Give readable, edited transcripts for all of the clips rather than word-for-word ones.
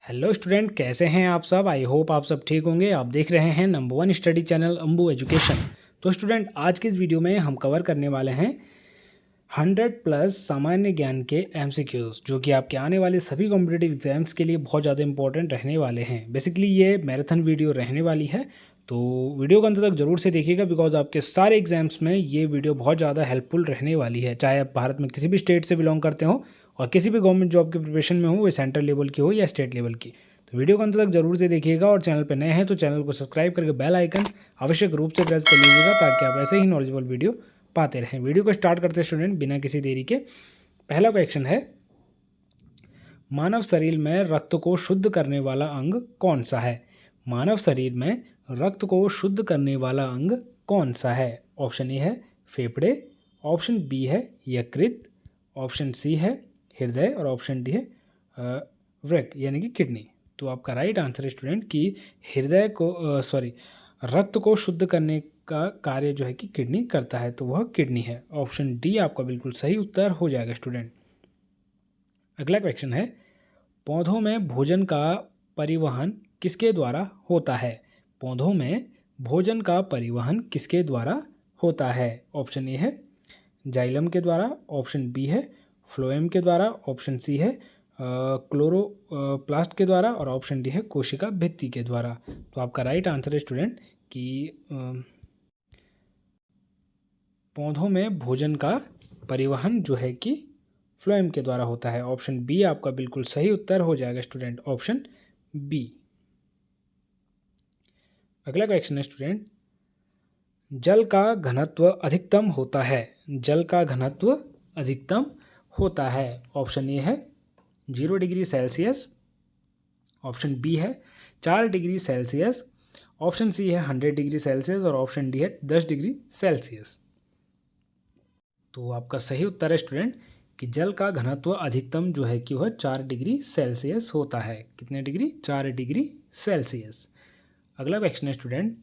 Hello student, कैसे हैं आप सब। आई होप आप सब ठीक होंगे। आप देख रहे हैं number one study channel Ambu education. तो स्टूडेंट, आज के इस वीडियो में हम कवर करने वाले हैं 100+ सामान्य ज्ञान के MCQs, जो कि आपके आने वाले सभी कॉम्पिटिटिव एग्जाम्स के लिए बहुत ज़्यादा इंपॉर्टेंट रहने वाले हैं। बेसिकली ये मैराथन वीडियो रहने वाली है, तो वीडियो को अंत तक जरूर से देखिएगा, बिकॉज आपके सारे एग्जाम्स में ये वीडियो बहुत ज़्यादा हेल्पफुल रहने वाली है। चाहे आप भारत में किसी भी स्टेट से बिलोंग करते हो और किसी भी गवर्नमेंट जॉब की प्रिपरेशन में हो, वो सेंट्रल लेवल की हो या स्टेट लेवल की, तो वीडियो को अंत तक जरूर से देखिएगा। और चैनल पर नए हैं तो चैनल को सब्सक्राइब करके बेल आइकन आवश्यक रूप से प्रेस कर लीजिएगा, ताकि आप ऐसे ही नॉलेजेबल वीडियो पाते रहें। वीडियो को स्टार्ट करते हैं स्टूडेंट बिना किसी देरी के। पहला क्वेश्चन है, मानव शरीर में रक्त को शुद्ध करने वाला अंग कौन सा है। मानव शरीर में रक्त को शुद्ध करने वाला अंग कौन सा है। ऑप्शन ए है फेफड़े, ऑप्शन बी है यकृत, ऑप्शन सी है हृदय और ऑप्शन डी है वृक्क यानी कि किडनी। तो आपका राइट आंसर है स्टूडेंट कि हृदय को रक्त को शुद्ध करने का कार्य जो है कि किडनी करता है, तो वह किडनी है। ऑप्शन डी आपका बिल्कुल सही उत्तर हो जाएगा स्टूडेंट। अगला क्वेश्चन है, पौधों में भोजन का परिवहन किसके द्वारा होता है। पौधों में भोजन का परिवहन किसके द्वारा होता है। ऑप्शन ए है जाइलम के द्वारा, ऑप्शन बी है फ्लोएम के द्वारा, ऑप्शन सी है क्लोरोप्लास्ट के द्वारा और ऑप्शन डी है कोशिका भित्ति के द्वारा। तो आपका राइट आंसर है स्टूडेंट कि पौधों में भोजन का परिवहन जो है कि फ्लोएम के द्वारा होता है। ऑप्शन बी आपका बिल्कुल सही उत्तर हो जाएगा स्टूडेंट, ऑप्शन बी। अगला क्वेश्चन है स्टूडेंट, जल का घनत्व अधिकतम होता है। जल का घनत्व अधिकतम होता है। ऑप्शन ए है 0 डिग्री सेल्सियस, ऑप्शन बी है 4 डिग्री सेल्सियस, ऑप्शन सी है 100 डिग्री सेल्सियस और ऑप्शन डी है 10 डिग्री सेल्सियस। तो आपका सही उत्तर है स्टूडेंट कि जल का घनत्व अधिकतम जो है कि वह 4 डिग्री सेल्सियस होता है। कितने डिग्री? 4 degree Celsius. अगला क्वेश्चन है स्टूडेंट,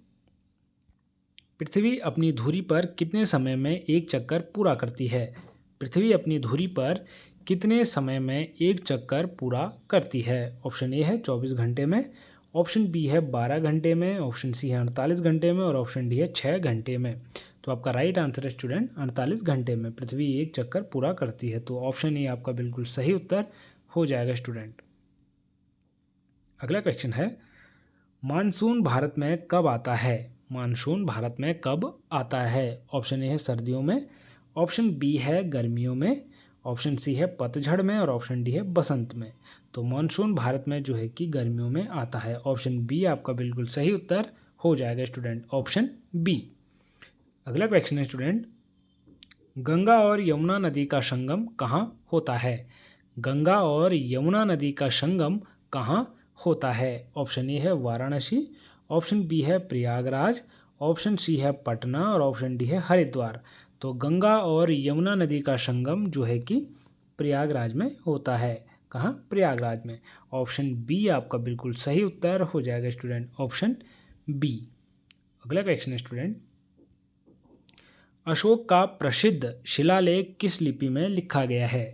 पृथ्वी अपनी धुरी पर कितने समय में एक चक्कर पूरा करती है। पृथ्वी अपनी धुरी पर कितने समय में एक चक्कर पूरा करती है। ऑप्शन ए है 24 घंटे में, ऑप्शन बी है 12 घंटे में, ऑप्शन सी है 48 घंटे में और ऑप्शन डी है 6 घंटे में। तो आपका राइट आंसर है स्टूडेंट 48 घंटे में पृथ्वी एक चक्कर पूरा करती है। तो ऑप्शन ए आपका बिल्कुल सही उत्तर हो जाएगा स्टूडेंट। अगला क्वेश्चन है, मानसून भारत में कब आता है। मानसून भारत में कब आता है। ऑप्शन ए है सर्दियों में, ऑप्शन बी है गर्मियों में, ऑप्शन सी है पतझड़ में और ऑप्शन डी है बसंत में। तो मानसून भारत में जो है कि गर्मियों में आता है। ऑप्शन बी आपका बिल्कुल सही उत्तर हो जाएगा स्टूडेंट, ऑप्शन बी। अगला क्वेश्चन है स्टूडेंट, गंगा और यमुना नदी का संगम कहाँ होता है। गंगा और यमुना नदी का संगम कहाँ होता है। ऑप्शन ए है वाराणसी, ऑप्शन बी है प्रयागराज, ऑप्शन सी है पटना और ऑप्शन डी है हरिद्वार। तो गंगा और यमुना नदी का संगम जो है कि प्रयागराज में होता है। कहाँ? प्रयागराज में। ऑप्शन बी आपका बिल्कुल सही उत्तर हो जाएगा स्टूडेंट, ऑप्शन बी। अगला क्वेश्चन है स्टूडेंट, अशोक का प्रसिद्ध शिलालेख किस लिपि में लिखा गया है।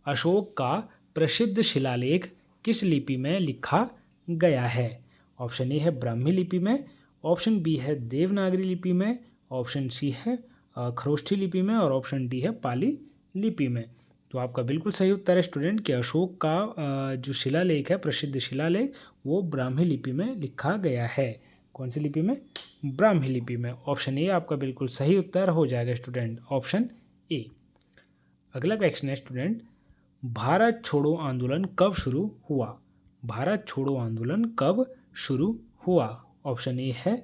अशोक का प्रसिद्ध शिलालेख किस लिपि में लिखा गया है। ऑप्शन ए है ब्राह्मी लिपि में, ऑप्शन बी है देवनागरी लिपि में, ऑप्शन सी है खरोष्ठी लिपि में और ऑप्शन डी है पाली लिपि में। तो आपका बिल्कुल सही उत्तर है स्टूडेंट कि अशोक का जो शिलालेख है, प्रसिद्ध शिलालेख, वो ब्राह्मी लिपि में लिखा गया है। कौन सी लिपि में? ब्राह्मी लिपि में। ऑप्शन ए आपका बिल्कुल सही उत्तर हो जाएगा स्टूडेंट, ऑप्शन ए। अगला क्वेश्चन है स्टूडेंट, भारत छोड़ो आंदोलन कब शुरू हुआ। भारत छोड़ो आंदोलन कब शुरू हुआ। ऑप्शन ए है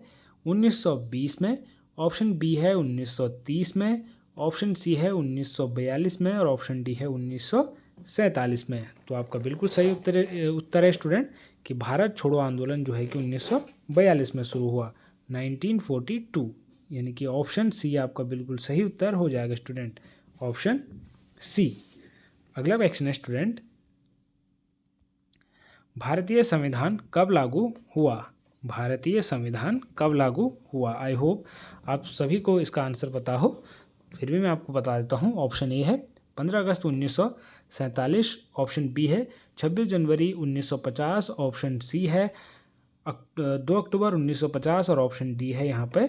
1920 में, ऑप्शन बी है 1930 में, ऑप्शन सी है 1942 में और ऑप्शन डी है 1947 में। तो आपका बिल्कुल सही उत्तर है स्टूडेंट कि भारत छोड़ो आंदोलन जो है कि 1942 में शुरू हुआ, 1942, यानी कि ऑप्शन सी आपका बिल्कुल सही उत्तर हो जाएगा स्टूडेंट, ऑप्शन सी। अगला क्वेश्चन है स्टूडेंट, भारतीय संविधान कब लागू हुआ। भारतीय संविधान कब लागू हुआ। आई होप आप सभी को इसका आंसर पता हो, फिर भी मैं आपको बता देता हूँ। ऑप्शन ए है 15 अगस्त 1947, ऑप्शन बी है 26 जनवरी 1950, ऑप्शन सी है 2 अक्टूबर 1950 और ऑप्शन डी है यहाँ पे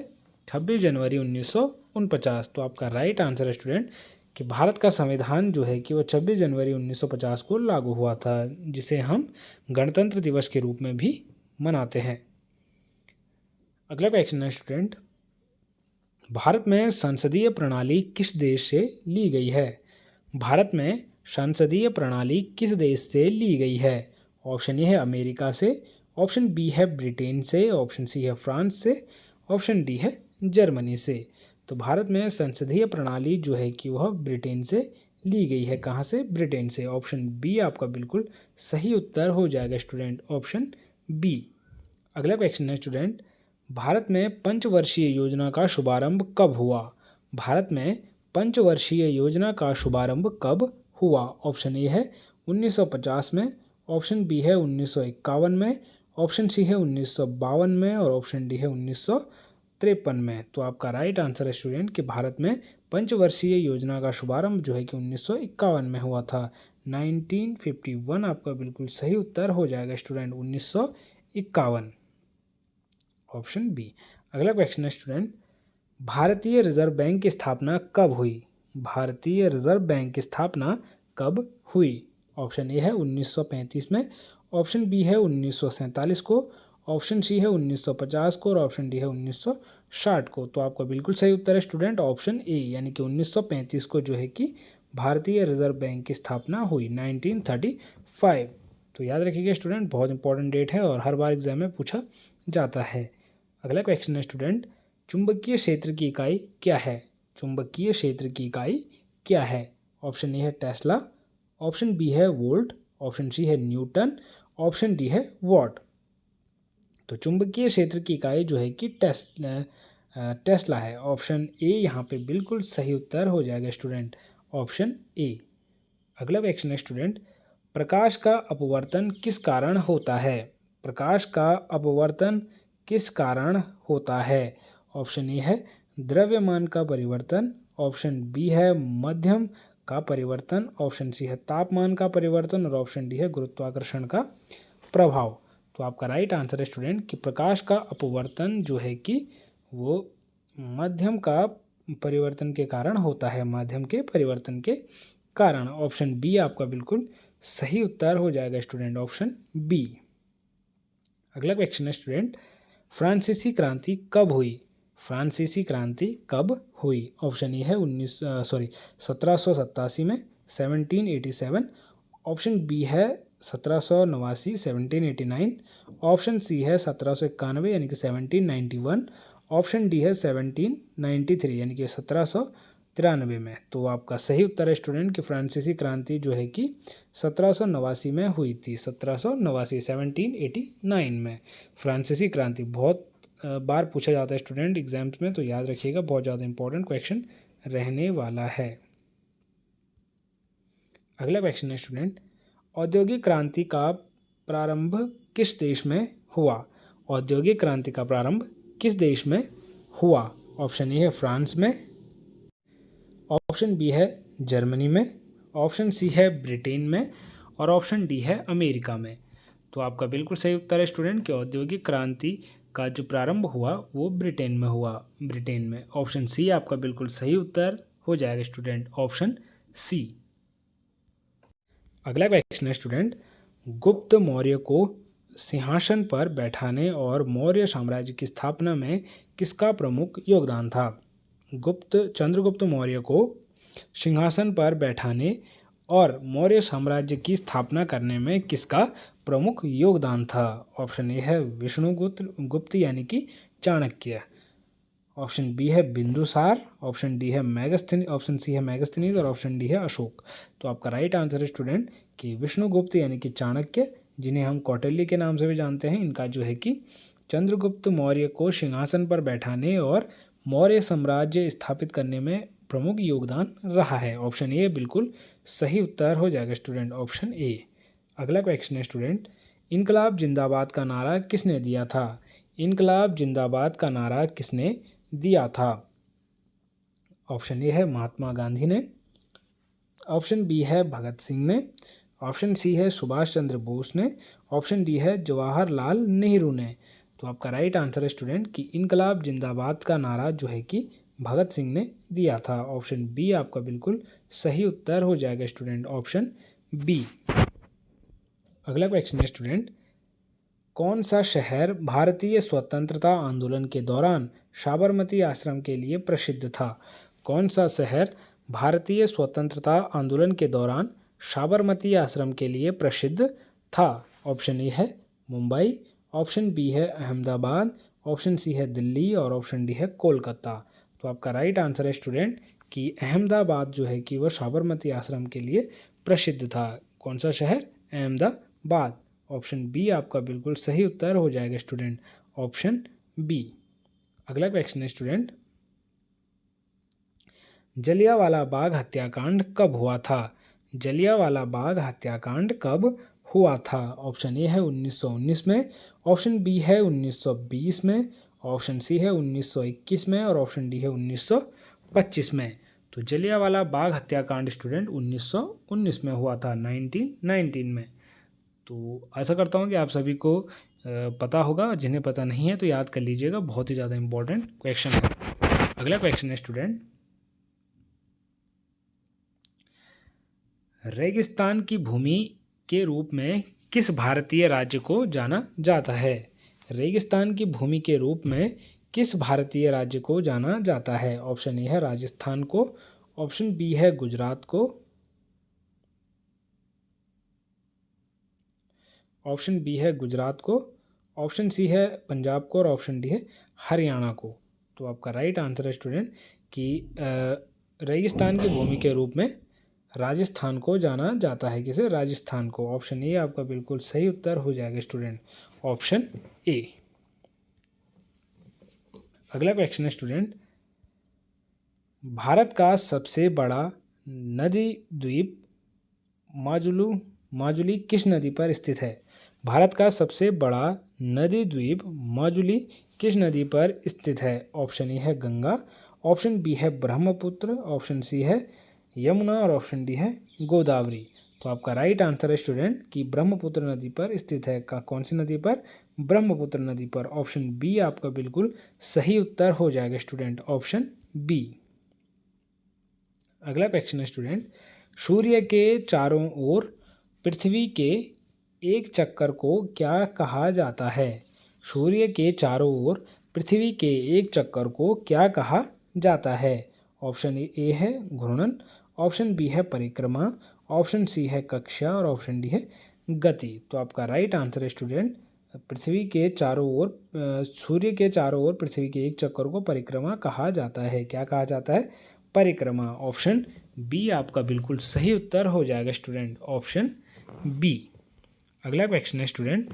26 जनवरी 1949। तो आपका राइट आंसर है स्टूडेंट कि भारत का संविधान जो है कि वो 26 जनवरी 1950 को लागू हुआ था, जिसे हम गणतंत्र दिवस के रूप में भी मनाते हैं। अगला क्वेश्चन है स्टूडेंट, भारत में संसदीय प्रणाली किस देश से ली गई है? भारत में संसदीय प्रणाली किस देश से ली गई है? ऑप्शन ए है अमेरिका से, ऑप्शन बी है ब्रिटेन से, ऑप्शन सी है फ्रांस से, ऑप्शन डी है जर्मनी से। तो भारत में संसदीय प्रणाली जो है कि वह ब्रिटेन से ली गई है। कहाँ से? ब्रिटेन से। ऑप्शन बी आपका बिल्कुल सही उत्तर हो जाएगा स्टूडेंट, ऑप्शन बी। अगला क्वेश्चन है स्टूडेंट, भारत में पंचवर्षीय योजना का शुभारंभ कब हुआ? भारत में पंचवर्षीय योजना का शुभारंभ कब हुआ? ऑप्शन ए है 1950 में, ऑप्शन बी है 1951 में, ऑप्शन सी है 1952 में और ऑप्शन डी है 1953 में। तो आपका राइट आंसर है स्टूडेंट कि भारत में पंचवर्षीय योजना का शुभारंभ जो है कि 1951 में हुआ था। 1951 आपका बिल्कुल सही उत्तर हो जाएगा स्टूडेंट, 1951, ऑप्शन बी। अगला क्वेश्चन है स्टूडेंट, भारतीय रिजर्व बैंक की स्थापना कब हुई? भारतीय रिजर्व बैंक की स्थापना कब हुई? ऑप्शन ए है 1935 में, ऑप्शन बी है 1947 को, ऑप्शन सी है 1950 को और ऑप्शन डी है 1960 को। तो आपका बिल्कुल सही उत्तर है स्टूडेंट, ऑप्शन ए, यानी कि 1935 को जो है कि भारतीय रिजर्व बैंक की स्थापना हुई, 1935। तो याद रखिएगा स्टूडेंट, बहुत इंपॉर्टेंट डेट है और हर बार एग्जाम में पूछा जाता है। अगला क्वेश्चन है स्टूडेंट, चुंबकीय क्षेत्र की इकाई क्या है? चुंबकीय क्षेत्र की इकाई क्या है? ऑप्शन ए है टेस्ला, ऑप्शन बी है वोल्ट, ऑप्शन सी है न्यूटन, ऑप्शन डी है वॉट। तो चुंबकीय क्षेत्र की इकाई जो है कि टेस्ला है। ऑप्शन ए यहाँ पे बिल्कुल सही उत्तर हो जाएगा स्टूडेंट, ऑप्शन ए। अगला क्वेश्चन है स्टूडेंट, प्रकाश का अपवर्तन किस कारण होता है? प्रकाश का अपवर्तन किस कारण होता है? ऑप्शन ए है द्रव्यमान का परिवर्तन, ऑप्शन बी है मध्यम का परिवर्तन, ऑप्शन सी है तापमान का परिवर्तन और ऑप्शन डी है गुरुत्वाकर्षण का प्रभाव। तो आपका राइट आंसर है स्टूडेंट कि प्रकाश का अपवर्तन जो है कि वो माध्यम का परिवर्तन के कारण होता है, माध्यम के परिवर्तन के कारण। ऑप्शन बी आपका बिल्कुल सही उत्तर हो जाएगा स्टूडेंट, ऑप्शन बी। अगला क्वेश्चन है स्टूडेंट, फ्रांसीसी क्रांति कब हुई? फ्रांसीसी क्रांति कब हुई? ऑप्शन ए है 1787 में, 1787, ऑप्शन बी है 1789, 1789, ऑप्शन सी है 1791 यानी कि 1791, ऑप्शन डी है 1793 यानी कि 1793 में। तो आपका सही उत्तर है स्टूडेंट कि फ्रांसीसी क्रांति जो है कि 1789 में हुई थी, 1789, 1789 में फ्रांसीसी क्रांति। बहुत बार पूछा जाता है स्टूडेंट एग्जाम्स में, तो याद रखिएगा, बहुत ज़्यादा इंपॉर्टेंट क्वेश्चन रहने वाला है। अगला क्वेश्चन है स्टूडेंट, औद्योगिक क्रांति का प्रारंभ किस देश में हुआ? औद्योगिक क्रांति का प्रारंभ किस देश में हुआ? ऑप्शन ए है फ्रांस में, ऑप्शन बी है जर्मनी में, ऑप्शन सी है ब्रिटेन में और ऑप्शन डी है अमेरिका में। तो आपका बिल्कुल सही उत्तर है स्टूडेंट कि औद्योगिक क्रांति का जो प्रारंभ हुआ वो ब्रिटेन में हुआ, ब्रिटेन में। ऑप्शन सी आपका बिल्कुल सही उत्तर हो जाएगा स्टूडेंट, ऑप्शन सी। अगला क्वेश्चन है स्टूडेंट, गुप्त मौर्य को सिंहासन पर बैठाने और मौर्य साम्राज्य की स्थापना में किसका प्रमुख योगदान था? चंद्रगुप्त मौर्य को सिंहासन पर बैठाने और मौर्य साम्राज्य की स्थापना करने में किसका प्रमुख योगदान था? ऑप्शन ए है विष्णुगुप्त यानी कि चाणक्य, ऑप्शन बी है बिंदुसार, ऑप्शन डी है मेगस्थनीज, ऑप्शन सी है मेगस्थनीज और ऑप्शन डी है अशोक। तो आपका राइट आंसर है स्टूडेंट कि विष्णुगुप्त यानी कि चाणक्य, जिन्हें हम कौटिल्य के नाम से भी जानते हैं, इनका जो है कि चंद्रगुप्त मौर्य को सिंहासन पर बैठाने और मौर्य साम्राज्य स्थापित करने में प्रमुख योगदान रहा है। ऑप्शन ए बिल्कुल सही उत्तर हो जाएगा स्टूडेंट, ऑप्शन ए। अगला क्वेश्चन है स्टूडेंट, इनकलाब जिंदाबाद का नारा किसने दिया था? इनकलाब जिंदाबाद का नारा किसने दिया था? ऑप्शन ए है महात्मा गांधी ने, ऑप्शन बी है भगत सिंह ने, ऑप्शन सी है सुभाष चंद्र बोस ने, ऑप्शन डी है जवाहरलाल नेहरू ने। तो आपका राइट आंसर है स्टूडेंट कि इनकलाब जिंदाबाद का नारा जो है कि भगत सिंह ने दिया था। ऑप्शन बी आपका बिल्कुल सही उत्तर हो जाएगा स्टूडेंट, ऑप्शन बी। अगला क्वेश्चन है स्टूडेंट, कौन सा शहर भारतीय स्वतंत्रता आंदोलन के दौरान साबरमती आश्रम के लिए प्रसिद्ध था? कौन सा शहर भारतीय स्वतंत्रता आंदोलन के दौरान साबरमती आश्रम के लिए प्रसिद्ध था? ऑप्शन ए है मुंबई, ऑप्शन बी है अहमदाबाद, ऑप्शन सी है दिल्ली और ऑप्शन डी है कोलकाता। तो आपका राइट आंसर है स्टूडेंट कि अहमदाबाद जो है कि वह साबरमती आश्रम के लिए प्रसिद्ध था। कौन सा शहर? अहमदाबाद। ऑप्शन बी आपका बिल्कुल सही उत्तर हो जाएगा स्टूडेंट, ऑप्शन बी। अगला क्वेश्चन है स्टूडेंट, जलियांवाला बाग हत्याकांड कब हुआ था? जलियांवाला बाग हत्याकांड कब हुआ था? ऑप्शन ए है 1919 में, ऑप्शन बी है 1920 में, ऑप्शन सी है 1921 में और ऑप्शन डी है 1925 में। तो जलियांवाला बाग हत्याकांड स्टूडेंट 1919 में हुआ था, 1919 में। तो आशा करता हूँ कि आप सभी को पता होगा, जिन्हें पता नहीं है तो याद कर लीजिएगा, बहुत ही ज़्यादा इंपॉर्टेंट क्वेश्चन है। अगला क्वेश्चन है स्टूडेंट, रेगिस्तान की भूमि के रूप में किस भारतीय राज्य को जाना जाता है? रेगिस्तान की भूमि के रूप में किस भारतीय राज्य को जाना जाता है? ऑप्शन ए है राजस्थान को, ऑप्शन बी है गुजरात को, ऑप्शन बी है गुजरात को, ऑप्शन सी है पंजाब को और ऑप्शन डी है हरियाणा को। तो आपका राइट आंसर है स्टूडेंट कि रेगिस्तान की भूमि के रूप में राजस्थान को जाना जाता है। किसे? राजस्थान को। ऑप्शन ए आपका बिल्कुल सही उत्तर हो जाएगा स्टूडेंट, ऑप्शन ए। अगला क्वेश्चन है स्टूडेंट, भारत का सबसे बड़ा नदी द्वीप माजुली किस नदी पर स्थित है? भारत का सबसे बड़ा नदी द्वीप माजुली किस नदी पर स्थित है? ऑप्शन ए है गंगा, ऑप्शन बी है ब्रह्मपुत्र, ऑप्शन सी है यमुना और ऑप्शन डी है गोदावरी। तो आपका राइट आंसर है स्टूडेंट कि ब्रह्मपुत्र नदी पर स्थित है। कौन सी नदी पर? ब्रह्मपुत्र नदी पर। ऑप्शन बी आपका बिल्कुल सही उत्तर हो जाएगा स्टूडेंट, ऑप्शन बी। अगला क्वेश्चन है स्टूडेंट, सूर्य के चारों ओर पृथ्वी के एक चक्कर को क्या कहा जाता है? सूर्य के चारों ओर पृथ्वी के एक चक्कर को क्या कहा जाता है? ऑप्शन ए है घूर्णन, ऑप्शन बी है परिक्रमा, ऑप्शन सी है कक्षा और ऑप्शन डी है गति। तो आपका राइट आंसर है स्टूडेंट, पृथ्वी के चारों ओर सूर्य के चारों ओर पृथ्वी के एक चक्कर को परिक्रमा कहा जाता है। क्या कहा जाता है? परिक्रमा। ऑप्शन बी आपका बिल्कुल सही उत्तर हो जाएगा स्टूडेंट, ऑप्शन बी। अगला क्वेश्चन है स्टूडेंट,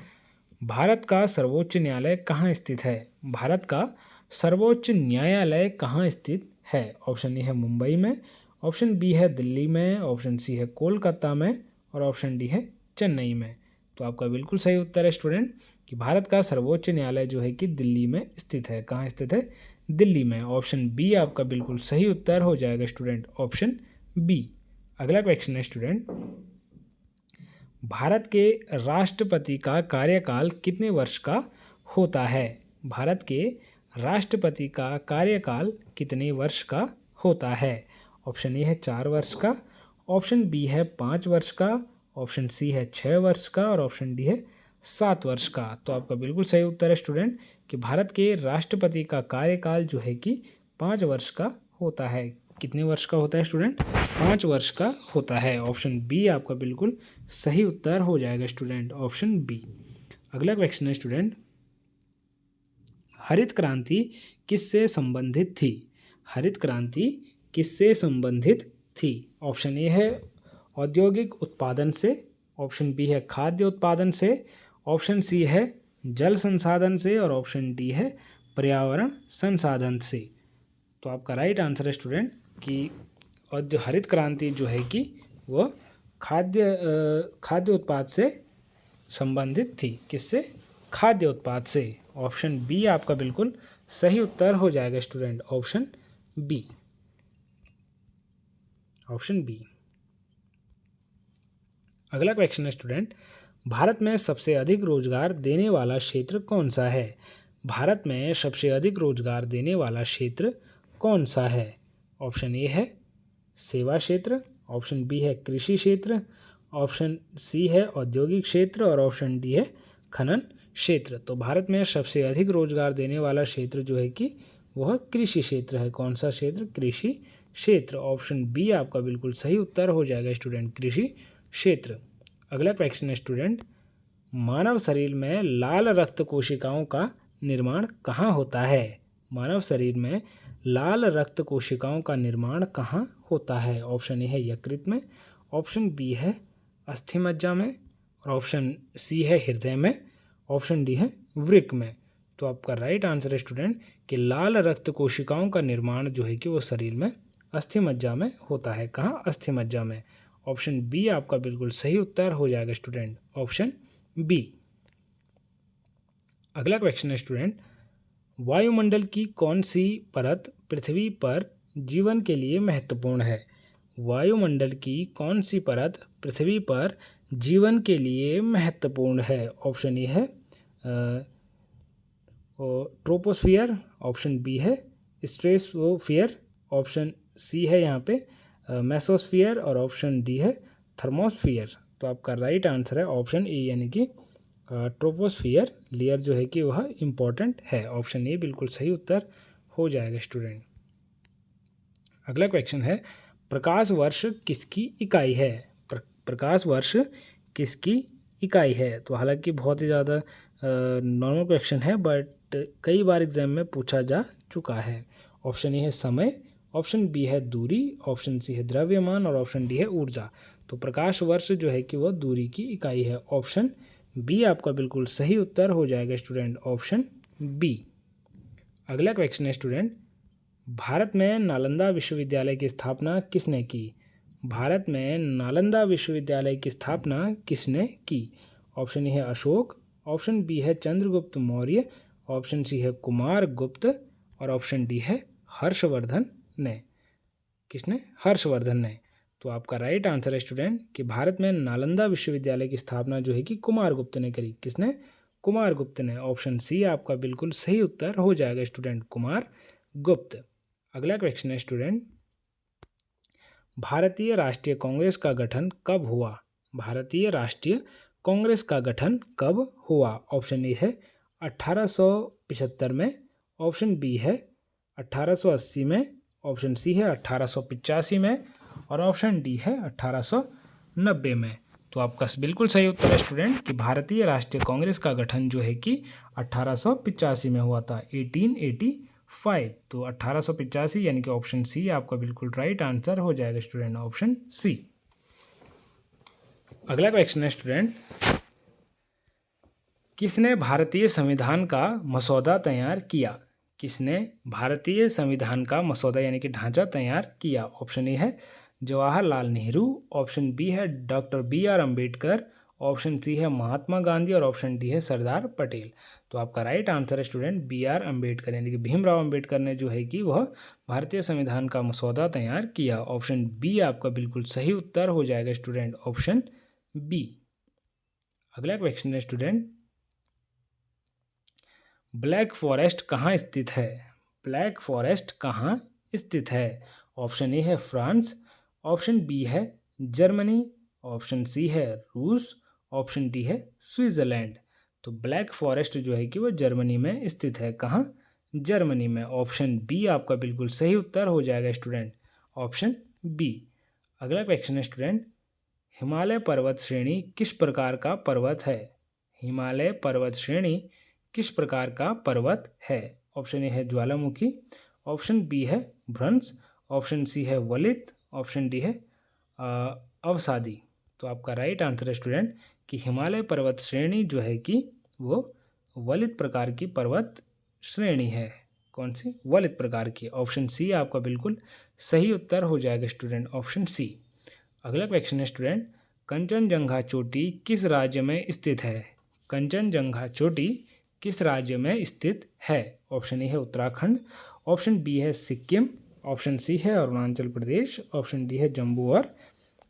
भारत का सर्वोच्च न्यायालय कहाँ स्थित है? भारत का सर्वोच्च न्यायालय कहाँ स्थित है? ऑप्शन ए है मुंबई में, ऑप्शन बी है दिल्ली में, ऑप्शन सी है कोलकाता में और ऑप्शन डी है चेन्नई में। तो आपका बिल्कुल सही उत्तर है स्टूडेंट कि भारत का सर्वोच्च न्यायालय जो है कि दिल्ली में स्थित है। कहाँ स्थित है? दिल्ली में। ऑप्शन बी आपका बिल्कुल सही उत्तर हो जाएगा स्टूडेंट, ऑप्शन बी। अगला क्वेश्चन है स्टूडेंट, भारत के राष्ट्रपति का कार्यकाल कितने वर्ष का होता है? भारत के राष्ट्रपति का कार्यकाल कितने वर्ष का होता है? ऑप्शन ए है 4 वर्ष का, ऑप्शन बी है 5 वर्ष का, ऑप्शन सी है 6 वर्ष का और ऑप्शन डी है 7 वर्ष का। तो आपका बिल्कुल सही उत्तर है स्टूडेंट कि भारत के राष्ट्रपति का कार्यकाल जो है कि 5 वर्ष का होता है। कितने वर्ष का होता है स्टूडेंट? 5 वर्ष का होता है। ऑप्शन बी आपका बिल्कुल सही उत्तर हो जाएगा स्टूडेंट, ऑप्शन बी। अगला क्वेश्चन है स्टूडेंट, हरित क्रांति किससे संबंधित थी? हरित क्रांति किससे संबंधित थी? ऑप्शन ए है औद्योगिक उत्पादन से, ऑप्शन बी है खाद्य उत्पादन से, ऑप्शन सी है जल संसाधन से और ऑप्शन डी है पर्यावरण संसाधन से। तो आपका राइट आंसर है स्टूडेंट कि हरित क्रांति जो है कि वह खाद्य उत्पाद से संबंधित थी। किससे? खाद्य उत्पाद से। ऑप्शन बी आपका बिल्कुल सही उत्तर हो जाएगा student, option B, option B. अगला क्वेश्चन है स्टूडेंट, भारत में सबसे अधिक रोजगार देने वाला क्षेत्र कौन सा है? भारत में सबसे अधिक रोजगार देने वाला क्षेत्र कौन सा है? ऑप्शन ए है सेवा क्षेत्र, ऑप्शन बी है कृषि क्षेत्र, ऑप्शन सी है औद्योगिक क्षेत्र और ऑप्शन डी है खनन क्षेत्र। तो भारत में सबसे अधिक रोजगार देने वाला क्षेत्र जो है कि वह कृषि क्षेत्र है। कौन सा क्षेत्र? कृषि क्षेत्र। ऑप्शन बी आपका बिल्कुल सही उत्तर हो जाएगा स्टूडेंट, कृषि क्षेत्र। अगला क्वेश्चन है स्टूडेंट, मानव शरीर में लाल रक्त कोशिकाओं का निर्माण कहाँ होता है? मानव शरीर में लाल रक्त कोशिकाओं का निर्माण कहाँ होता है? ऑप्शन ए है यकृत में, ऑप्शन बी है अस्थि मज्जा में और ऑप्शन सी है हृदय में, ऑप्शन डी है वृक्क में। तो आपका राइट आंसर है स्टूडेंट कि लाल रक्त कोशिकाओं का निर्माण जो है कि वो शरीर में अस्थि मज्जा में होता है। कहाँ? अस्थि मज्जा में। ऑप्शन बी आपका बिल्कुल सही उत्तर हो जाएगा स्टूडेंट, ऑप्शन बी। अगला क्वेश्चन है स्टूडेंट, वायुमंडल की कौन सी परत पृथ्वी पर जीवन के लिए महत्वपूर्ण है? वायुमंडल की कौन सी परत पृथ्वी पर जीवन के लिए महत्वपूर्ण है? ऑप्शन ए है ट्रोपोस्फियर, ऑप्शन बी है स्ट्रेटोस्फियर, ऑप्शन सी है यहाँ पे मेसोस्फियर और ऑप्शन डी है थर्मोस्फियर। तो आपका राइट आंसर है ऑप्शन ए यानी कि ट्रोपोस्फियर लेयर जो है कि वह इम्पॉर्टेंट है। ऑप्शन ए बिल्कुल सही उत्तर हो जाएगा स्टूडेंट। अगला क्वेश्चन है, प्रकाश वर्ष किसकी इकाई है? प्रकाश वर्ष किसकी इकाई है? तो हालांकि बहुत ही ज़्यादा नॉर्मल क्वेश्चन है बट कई बार एग्जाम में पूछा जा चुका है। ऑप्शन ए है समय, ऑप्शन बी है दूरी, ऑप्शन सी है द्रव्यमान और ऑप्शन डी है ऊर्जा। तो प्रकाश वर्ष जो है कि वह दूरी की इकाई है। ऑप्शन बी आपका बिल्कुल सही उत्तर हो जाएगा स्टूडेंट, ऑप्शन बी। अगला क्वेश्चन है स्टूडेंट, भारत में नालंदा विश्वविद्यालय की स्थापना किसने की? भारत में नालंदा विश्वविद्यालय की स्थापना किसने की? ऑप्शन ए है अशोक, ऑप्शन बी है चंद्रगुप्त मौर्य, ऑप्शन सी है कुमार गुप्त और ऑप्शन डी है हर्षवर्धन ने। किसने? हर्षवर्धन ने। तो आपका राइट आंसर है स्टूडेंट कि भारत में नालंदा विश्वविद्यालय की स्थापना जो है कि कुमार गुप्त ने करी। किसने? कुमार गुप्त ने। ऑप्शन सी आपका बिल्कुल सही उत्तर हो जाएगा स्टूडेंट, कुमार गुप्त। अगला क्वेश्चन है स्टूडेंट, भारतीय राष्ट्रीय कांग्रेस का गठन कब हुआ? भारतीय राष्ट्रीय कांग्रेस का गठन कब हुआ? ऑप्शन ए है 1875 में, ऑप्शन बी है 1880 में, ऑप्शन सी है 1885 में और ऑप्शन डी है 1890 में। तो आपका बिल्कुल सही उत्तर है स्टूडेंट कि भारतीय राष्ट्रीय कांग्रेस का गठन जो है कि 1885 में हुआ था, 1885। तो 1885 यानी कि ऑप्शन सी आपका बिल्कुल राइट आंसर हो जाएगा स्टूडेंट, ऑप्शन सी। अगला क्वेश्चन है स्टूडेंट, किसने भारतीय संविधान का मसौदा तैयार किया? किसने भारतीय संविधान का मसौदा यानी कि ढांचा तैयार किया? ऑप्शन ए है जवाहरलाल नेहरू, ऑप्शन बी है doctor B R. Ambedkar, option C है महात्मा गांधी और ऑप्शन डी है सरदार पटेल। तो आपका राइट आंसर है स्टूडेंट बी.आर. अम्बेडकर यानी कि भीमराव अम्बेडकर ने जो है कि वह भारतीय संविधान का मसौदा तैयार किया। ऑप्शन बी आपका बिल्कुल सही उत्तर हो जाएगा स्टूडेंट, ऑप्शन बी। अगला क्वेश्चन है स्टूडेंट, ब्लैक फॉरेस्ट कहाँ स्थित है? ब्लैक फॉरेस्ट कहाँ स्थित है? ऑप्शन ए है फ्रांस, ऑप्शन बी है जर्मनी, ऑप्शन सी है रूस, ऑप्शन डी है स्विट्जरलैंड। तो ब्लैक फॉरेस्ट जो है कि वो जर्मनी में स्थित है। कहाँ? जर्मनी में। ऑप्शन बी आपका बिल्कुल सही उत्तर हो जाएगा स्टूडेंट, ऑप्शन बी। अगला क्वेश्चन है स्टूडेंट, हिमालय पर्वत श्रेणी किस प्रकार का पर्वत है? हिमालय पर्वत श्रेणी किस प्रकार का पर्वत है? ऑप्शन ए है ज्वालामुखी, ऑप्शन बी है भ्रंश, ऑप्शन सी है वलित, ऑप्शन डी है अवसादी। तो आपका राइट आंसर है स्टूडेंट कि हिमालय पर्वत श्रेणी जो है कि वो वलित प्रकार की पर्वत श्रेणी है। कौन सी? वलित प्रकार की। ऑप्शन सी आपका बिल्कुल सही उत्तर हो जाएगा स्टूडेंट, ऑप्शन सी। अगला क्वेश्चन है स्टूडेंट, कंचनजंगा चोटी किस राज्य में स्थित है? कंचनजंगा चोटी किस राज्य में स्थित है? ऑप्शन ए है उत्तराखंड, ऑप्शन बी है सिक्किम, ऑप्शन सी है अरुणाचल प्रदेश, ऑप्शन डी है जम्मू और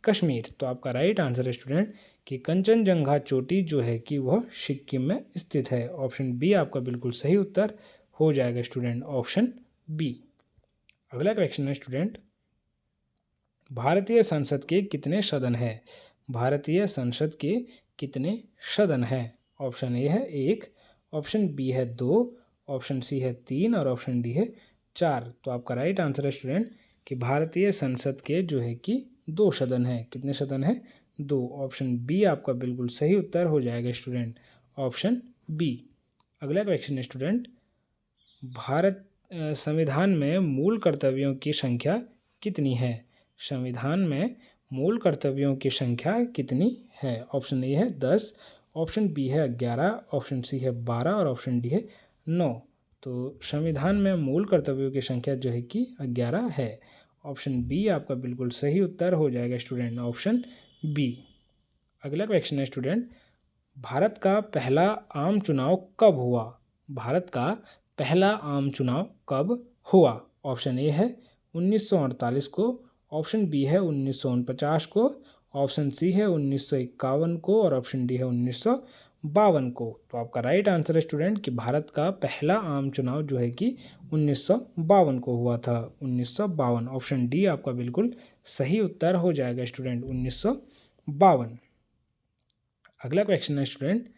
कश्मीर। तो आपका राइट आंसर है स्टूडेंट कि कंचनजंगा चोटी जो है कि वह सिक्किम में स्थित है। ऑप्शन बी आपका बिल्कुल सही उत्तर हो जाएगा स्टूडेंट, ऑप्शन बी। अगला क्वेश्चन है स्टूडेंट, भारतीय संसद के कितने सदन है? भारतीय संसद के कितने सदन हैं? ऑप्शन ए है 1, ऑप्शन बी है 2, ऑप्शन सी है 3 और ऑप्शन डी है 4। तो आपका राइट आंसर है स्टूडेंट कि भारतीय संसद के जो है कि 2 सदन हैं। कितने सदन हैं? 2। ऑप्शन बी आपका बिल्कुल सही उत्तर हो जाएगा स्टूडेंट, ऑप्शन बी। अगला क्वेश्चन है स्टूडेंट, भारत संविधान में मूल कर्तव्यों की संख्या कितनी है? संविधान में मूल कर्तव्यों की संख्या कितनी है? ऑप्शन ए है 10, ऑप्शन बी है 11, ऑप्शन सी है 12 और ऑप्शन डी है 9। तो संविधान में मूल कर्तव्यों की संख्या जो है कि 11 है। ऑप्शन बी आपका बिल्कुल सही उत्तर हो जाएगा स्टूडेंट, ऑप्शन बी। अगला क्वेश्चन है स्टूडेंट, भारत का पहला आम चुनाव कब हुआ? भारत का पहला आम चुनाव कब हुआ? ऑप्शन ए है 1948 को, ऑप्शन बी है 1949 को, ऑप्शन सी है 1951 को और ऑप्शन डी है 1952 को। तो आपका राइट आंसर है स्टूडेंट कि भारत का पहला आम चुनाव जो है कि 1952 को हुआ था, 1952। ऑप्शन डी आपका बिल्कुल सही उत्तर हो जाएगा स्टूडेंट, 1952। अगला क्वेश्चन है स्टूडेंट,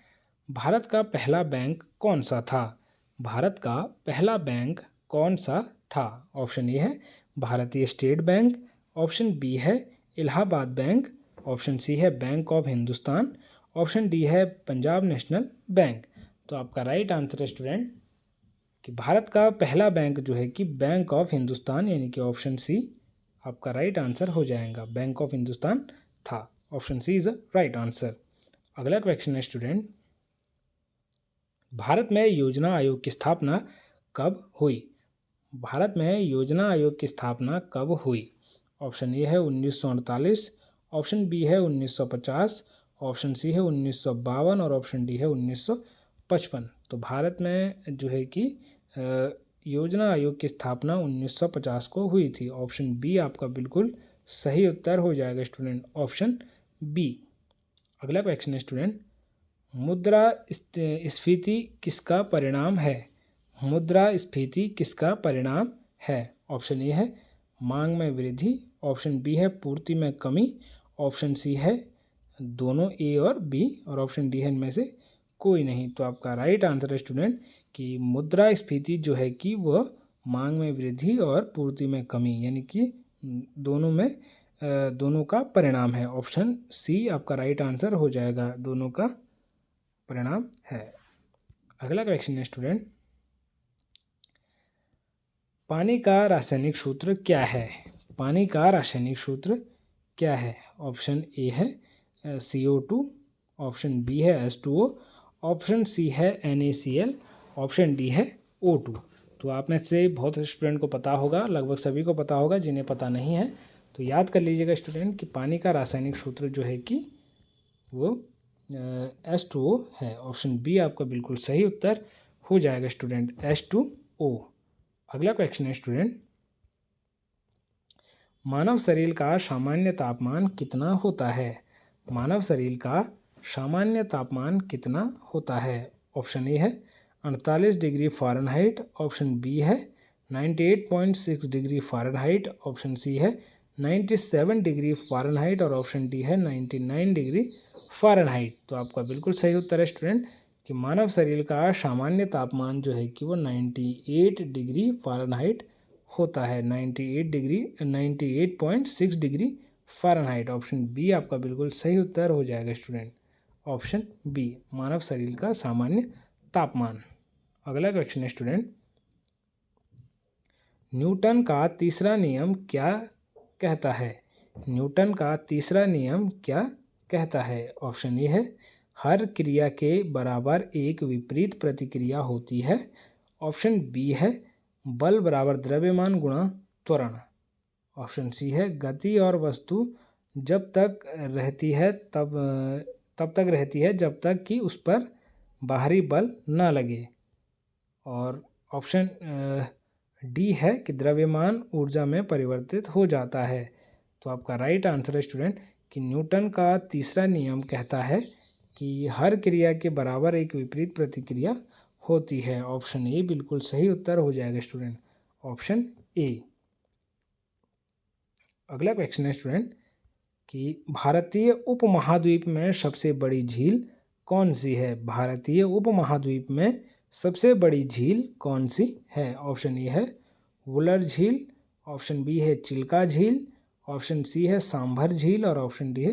भारत का पहला बैंक कौन सा था? भारत का पहला बैंक कौन सा था? ऑप्शन ए है भारतीय स्टेट बैंक, ऑप्शन बी है इलाहाबाद बैंक, ऑप्शन सी है bank of Hindustan, option D है पंजाब नेशनल बैंक। तो आपका राइट आंसर है स्टूडेंट कि भारत का पहला बैंक जो है कि बैंक ऑफ हिंदुस्तान, यानी कि ऑप्शन सी आपका राइट आंसर हो जाएगा, बैंक ऑफ हिंदुस्तान था। Option C is a right answer. अगला क्वेश्चन है स्टूडेंट, भारत में योजना आयोग की स्थापना कब हुई? भारत में योजना आयोग की स्थापना कब हुई? ऑप्शन ए है 1948, ऑप्शन बी है 1950, ऑप्शन सी है 1952 और ऑप्शन डी है 1955। तो भारत में जो है कि योजना आयोग की स्थापना 1950 को हुई थी। ऑप्शन बी आपका बिल्कुल सही उत्तर हो जाएगा स्टूडेंट, ऑप्शन बी। अगला क्वेश्चन है स्टूडेंट, मुद्रास्फीति किसका परिणाम है? मुद्रास्फीति किसका परिणाम है? ऑप्शन ए है मांग में वृद्धि, ऑप्शन बी है पूर्ति में कमी, ऑप्शन सी है दोनों ए और बी और ऑप्शन डी है इनमें से कोई नहीं। तो आपका राइट आंसर है स्टूडेंट कि मुद्रास्फीति जो है कि वह मांग में वृद्धि और पूर्ति में कमी, यानी कि दोनों का परिणाम है। ऑप्शन सी आपका राइट आंसर हो जाएगा, दोनों का परिणाम है। अगला क्वेश्चन है स्टूडेंट, पानी का रासायनिक सूत्र क्या है? पानी का रासायनिक सूत्र क्या है? ऑप्शन ए है CO2, ऑप्शन बी है H2O, ऑप्शन सी है NaCl, ऑप्शन डी है O2। तो आप में से बहुत स्टूडेंट को पता होगा, लगभग सभी को पता होगा, जिन्हें पता नहीं है तो याद कर लीजिएगा स्टूडेंट कि पानी का रासायनिक सूत्र जो है कि वो H2O है। ऑप्शन बी आपका बिल्कुल सही उत्तर हो जाएगा स्टूडेंट, H2O। अगला क्वेश्चन है स्टूडेंट, मानव शरीर का सामान्य तापमान कितना होता है? मानव शरीर का सामान्य तापमान कितना होता है? ऑप्शन ए है 48 डिग्री फ़ारेनहाइट, ऑप्शन बी है 98.6 डिग्री फ़ारेनहाइट, ऑप्शन सी है 97 डिग्री फ़ारेनहाइट और ऑप्शन डी है 99 डिग्री फ़ारेनहाइट। तो आपका बिल्कुल सही उत्तर है स्टूडेंट कि मानव शरीर का सामान्य तापमान जो है कि वो 98 डिग्री फ़ारेनहाइट होता है, 98.6 डिग्री फ़ारेनहाइट। ऑप्शन बी आपका बिल्कुल सही उत्तर हो जाएगा स्टूडेंट, ऑप्शन बी, मानव शरीर का सामान्य तापमान। अगला क्वेश्चन है स्टूडेंट, न्यूटन का तीसरा नियम क्या कहता है? न्यूटन का तीसरा नियम क्या कहता है? ऑप्शन ए है हर क्रिया के बराबर एक विपरीत प्रतिक्रिया होती है, ऑप्शन बी है बल बराबर द्रव्यमान गुणा त्वरण, ऑप्शन सी है गति और वस्तु जब तक रहती है तब तक रहती है जब तक कि उस पर बाहरी बल ना लगे, और ऑप्शन डी है कि द्रव्यमान ऊर्जा में परिवर्तित हो जाता है। तो आपका राइट आंसर है स्टूडेंट कि न्यूटन का तीसरा नियम कहता है कि हर क्रिया के बराबर एक विपरीत प्रतिक्रिया होती है। ऑप्शन ए बिल्कुल सही उत्तर हो जाएगा स्टूडेंट, ऑप्शन ए। अगला क्वेश्चन है स्टूडेंट कि भारतीय उपमहाद्वीप में सबसे बड़ी झील कौन सी है? भारतीय उपमहाद्वीप में सबसे बड़ी झील कौन सी है? ऑप्शन ए है वुलर झील, ऑप्शन बी है चिल्का झील, ऑप्शन सी है सांभर झील और ऑप्शन डी है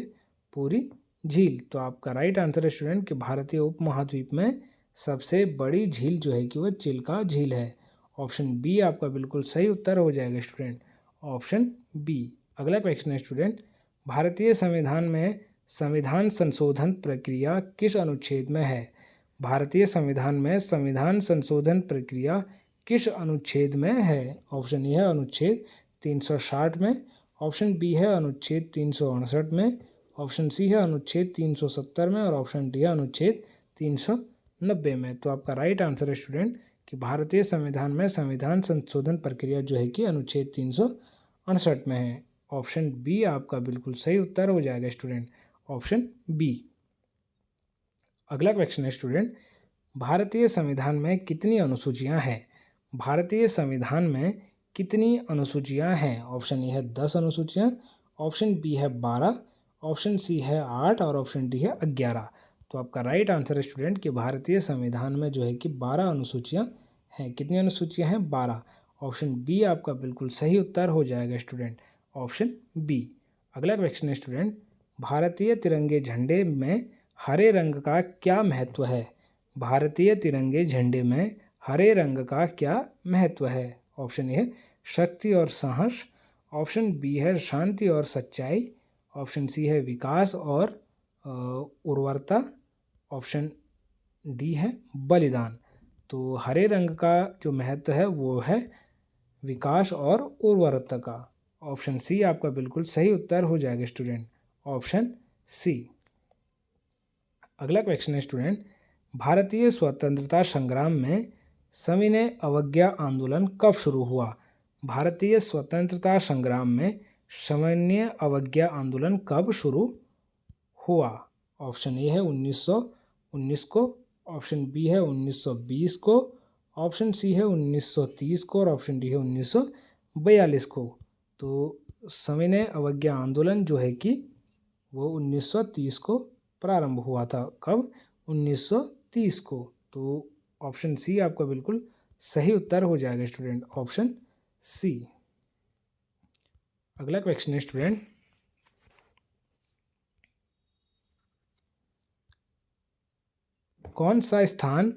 पूरी झील। तो आपका राइट आंसर है स्टूडेंट कि भारतीय उपमहाद्वीप में सबसे बड़ी झील जो है कि वह चिल्का झील है। ऑप्शन बी आपका बिल्कुल सही उत्तर हो जाएगा स्टूडेंट, ऑप्शन बी। अगला क्वेश्चन है स्टूडेंट, भारतीय संविधान में संविधान संशोधन प्रक्रिया किस अनुच्छेद में है? भारतीय संविधान में संविधान संशोधन प्रक्रिया किस अनुच्छेद में है? ऑप्शन ए है अनुच्छेद 360 में, ऑप्शन बी है अनुच्छेद 368 में, ऑप्शन सी है अनुच्छेद 370 में और ऑप्शन डी है अनुच्छेद 390 में। तो आपका राइट आंसर है स्टूडेंट कि भारतीय संविधान में संविधान संशोधन प्रक्रिया जो है कि अनुच्छेद 368 में है। ऑप्शन बी आपका बिल्कुल सही उत्तर हो जाएगा स्टूडेंट, ऑप्शन बी। अगला क्वेश्चन है स्टूडेंट, भारतीय संविधान में कितनी अनुसूचियां हैं? भारतीय संविधान में कितनी अनुसूचियां हैं? ऑप्शन ए है 10 अनुसूचियां, ऑप्शन बी है 12, ऑप्शन सी है 8 और ऑप्शन डी है 11। तो आपका राइट आंसर है स्टूडेंट कि भारतीय संविधान में जो है कि 12 अनुसूचियां हैं। कितनी अनुसूचियां हैं? 12। ऑप्शन बी आपका बिल्कुल सही उत्तर हो जाएगा स्टूडेंट, ऑप्शन बी। अगला क्वेश्चन है स्टूडेंट, भारतीय तिरंगे झंडे में हरे रंग का क्या महत्व है? भारतीय तिरंगे झंडे में हरे रंग का क्या महत्व है? ऑप्शन ए है शक्ति और साहस, ऑप्शन बी है शांति और सच्चाई, ऑप्शन सी है विकास और उर्वरता, ऑप्शन डी है बलिदान। तो हरे रंग का जो महत्व है वो है विकास और उर्वरता का। ऑप्शन सी आपका बिल्कुल सही उत्तर हो जाएगा स्टूडेंट, ऑप्शन सी। अगला क्वेश्चन है स्टूडेंट, भारतीय स्वतंत्रता संग्राम में सविनय अवज्ञा आंदोलन कब शुरू हुआ? भारतीय स्वतंत्रता संग्राम में सविनय अवज्ञा आंदोलन कब शुरू हुआ? ऑप्शन ए है 1919 को, ऑप्शन बी है 1920 को, ऑप्शन सी है 1930 को और ऑप्शन डी है 1942 को। तो सविनय अवज्ञा आंदोलन जो है कि वो 1930 को प्रारंभ हुआ था। कब? 1930 को। तो ऑप्शन सी आपका बिल्कुल सही उत्तर हो जाएगा स्टूडेंट, ऑप्शन सी। अगला क्वेश्चन है स्टूडेंट, कौन सा स्थान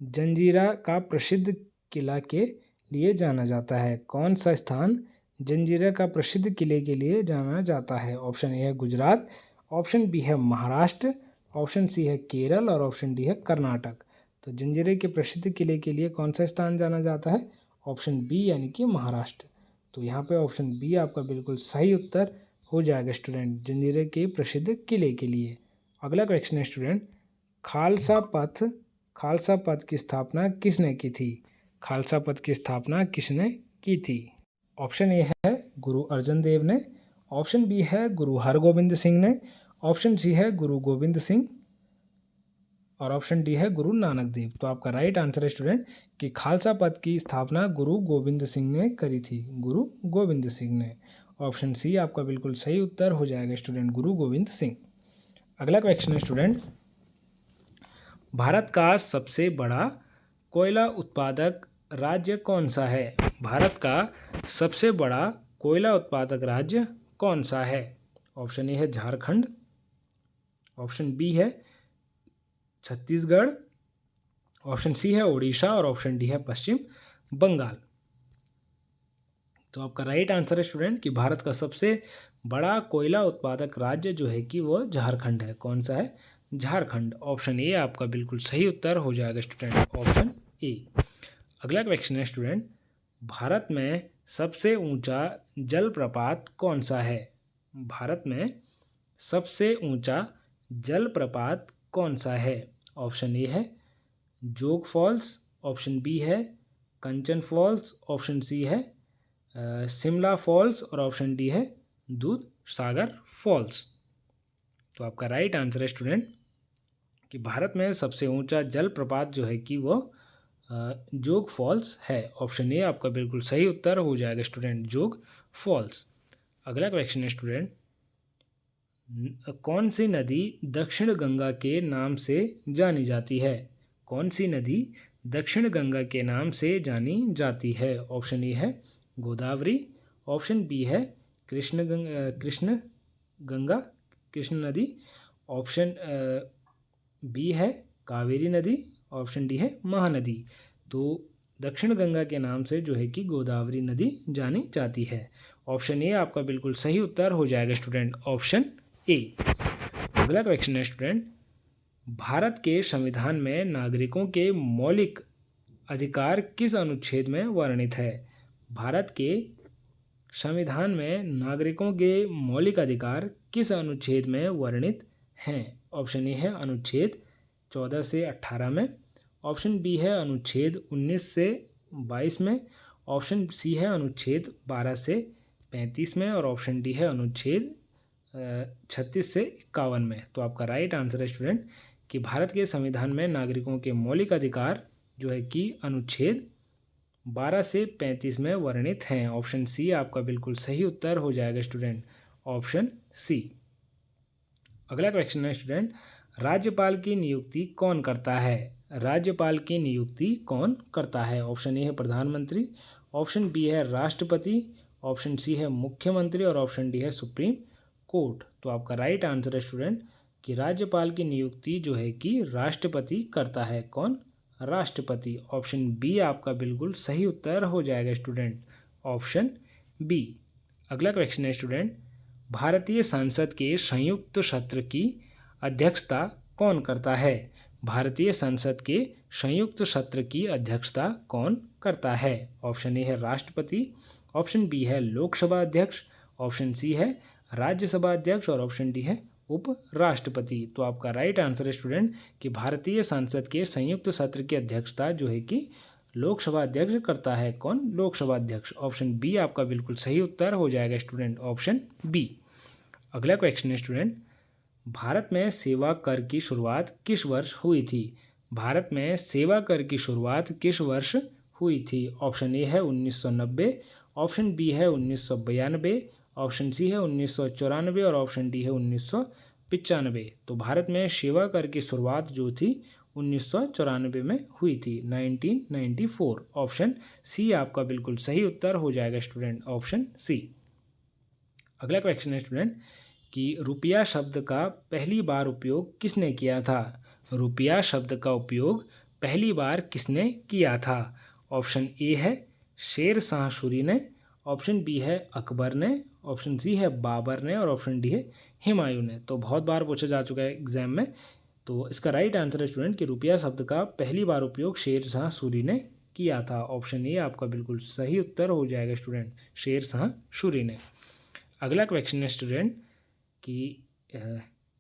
जंजीरा का प्रसिद्ध किला के लिए जाना जाता है? कौन सा स्थान जंजीरा का प्रसिद्ध किले के लिए जाना जाता है? ऑप्शन ए है गुजरात, ऑप्शन बी है महाराष्ट्र, ऑप्शन सी है केरल और ऑप्शन डी है कर्नाटक। तो जंजीरे के प्रसिद्ध किले के लिए कौन सा स्थान जाना जाता है? ऑप्शन बी यानी कि महाराष्ट्र। तो यहाँ पे ऑप्शन बी आपका बिल्कुल सही उत्तर हो जाएगा स्टूडेंट, जंजीरे के प्रसिद्ध किले के लिए। अगला क्वेश्चन है स्टूडेंट, खालसा पथ की स्थापना किसने की थी? खालसा पथ की स्थापना किसने की थी? ऑप्शन ए है गुरु अर्जन देव ने, ऑप्शन बी है गुरु हरगोविंद सिंह ने, ऑप्शन सी है गुरु गोविंद सिंह और ऑप्शन डी है गुरु नानक देव। तो आपका राइट आंसर है स्टूडेंट कि खालसा पथ की स्थापना गुरु गोविंद सिंह ने करी थी, गुरु गोविंद सिंह ने। ऑप्शन सी आपका बिल्कुल सही उत्तर हो जाएगा स्टूडेंट, गुरु गोविंद सिंह। अगला क्वेश्चन है स्टूडेंट, भारत का सबसे बड़ा कोयला उत्पादक राज्य कौन सा है? भारत का सबसे बड़ा कोयला उत्पादक राज्य कौन सा है? ऑप्शन ए है झारखंड, ऑप्शन बी है छत्तीसगढ़, ऑप्शन सी है उड़ीसा और ऑप्शन डी है पश्चिम बंगाल। तो आपका राइट आंसर है स्टूडेंट कि भारत का सबसे बड़ा कोयला उत्पादक राज्य जो है कि वो झारखंड है। कौन सा है? झारखंड। ऑप्शन ए आपका बिल्कुल सही उत्तर हो जाएगा स्टूडेंट, ऑप्शन ए। अगला क्वेश्चन है स्टूडेंट, भारत में सबसे ऊंचा जलप्रपात कौन सा है? भारत में सबसे ऊंचा जलप्रपात कौन सा है? ऑप्शन ए है जोग फॉल्स, ऑप्शन बी है कंचन फॉल्स, ऑप्शन सी है शिमला फॉल्स और ऑप्शन डी है दूध सागर फॉल्स। तो आपका राइट आंसर है स्टूडेंट कि भारत में सबसे ऊंचा जलप्रपात जो है कि वो जोग फॉल्स है। ऑप्शन ए आपका बिल्कुल सही उत्तर हो जाएगा स्टूडेंट, जोग फॉल्स। अगला क्वेश्चन है स्टूडेंट, कौन सी नदी दक्षिण गंगा के नाम से जानी जाती है? कौन सी नदी दक्षिण गंगा के नाम से जानी जाती है? ऑप्शन ए है गोदावरी, ऑप्शन बी है कृष्ण गंगा कृष्ण नदी, ऑप्शन बी है कावेरी नदी, ऑप्शन डी है महानदी। तो दक्षिण गंगा के नाम से जो है कि गोदावरी नदी जानी जाती है। ऑप्शन ए आपका बिल्कुल सही उत्तर हो जाएगा स्टूडेंट, ऑप्शन ए। अगला क्वेश्चन है स्टूडेंट, भारत के संविधान में नागरिकों के मौलिक अधिकार किस अनुच्छेद में वर्णित है? भारत के संविधान में नागरिकों के मौलिक अधिकार किस अनुच्छेद में वर्णित हैं? ऑप्शन ए है अनुच्छेद 14 से 18 में, ऑप्शन बी है अनुच्छेद 19 से 22 में, ऑप्शन सी है अनुच्छेद 12 से 35 में, और ऑप्शन डी है अनुच्छेद 36 से 51 में। तो आपका राइट आंसर है स्टूडेंट कि भारत के संविधान में नागरिकों के मौलिक अधिकार जो है कि अनुच्छेद 12 से 35 में वर्णित हैं। ऑप्शन सी आपका बिल्कुल सही उत्तर हो जाएगा स्टूडेंट, ऑप्शन सी। अगला क्वेश्चन है स्टूडेंट, राज्यपाल की नियुक्ति कौन करता है? राज्यपाल की नियुक्ति कौन करता है? ऑप्शन ए है प्रधानमंत्री, ऑप्शन बी है राष्ट्रपति, ऑप्शन सी है मुख्यमंत्री, और ऑप्शन डी है सुप्रीम कोर्ट। तो आपका राइट आंसर है स्टूडेंट कि राज्यपाल की नियुक्ति जो है कि राष्ट्रपति करता है। कौन? राष्ट्रपति। ऑप्शन बी आपका बिल्कुल सही उत्तर हो जाएगा स्टूडेंट, ऑप्शन बी। अगला क्वेश्चन है स्टूडेंट, भारतीय संसद के संयुक्त सत्र की अध्यक्षता कौन करता है? भारतीय संसद के संयुक्त सत्र की अध्यक्षता कौन करता है? ऑप्शन ए है राष्ट्रपति, ऑप्शन बी है लोकसभा अध्यक्ष, ऑप्शन सी है राज्यसभा अध्यक्ष, और ऑप्शन डी है उपराष्ट्रपति। तो आपका राइट आंसर है स्टूडेंट कि भारतीय संसद के संयुक्त सत्र की अध्यक्षता जो है कि लोकसभा अध्यक्ष करता है। कौन? लोकसभा अध्यक्ष। ऑप्शन बी आपका बिल्कुल सही उत्तर हो जाएगा स्टूडेंट, ऑप्शन बी। अगला क्वेश्चन है स्टूडेंट, भारत में सेवा कर की शुरुआत किस वर्ष हुई थी? भारत में सेवा कर की शुरुआत किस वर्ष हुई थी? ऑप्शन ए है 1990, ऑप्शन बी है 1992, ऑप्शन सी है 1994, और ऑप्शन डी है 1995। तो भारत में सेवा कर की शुरुआत जो थी 1994 में हुई थी, 1994। ऑप्शन सी आपका बिल्कुल सही उत्तर हो जाएगा स्टूडेंट, ऑप्शन सी। अगला क्वेश्चन है स्टूडेंट कि रुपया शब्द का पहली बार उपयोग किसने किया था? रुपया शब्द का उपयोग पहली बार किसने किया था? ऑप्शन ए है शेर शाह सूरी ने, ऑप्शन बी है अकबर ने, ऑप्शन सी है बाबर ने, और ऑप्शन डी है हुमायूं ने। तो बहुत बार पूछा जा चुका है एग्जाम में। तो इसका राइट आंसर है स्टूडेंट कि रुपया शब्द का पहली बार उपयोग शेर शाह सूरी ने किया था। ऑप्शन ए आपका बिल्कुल सही उत्तर हो जाएगा स्टूडेंट, शेर शाह सूरी ने। अगला क्वेश्चन है स्टूडेंट कि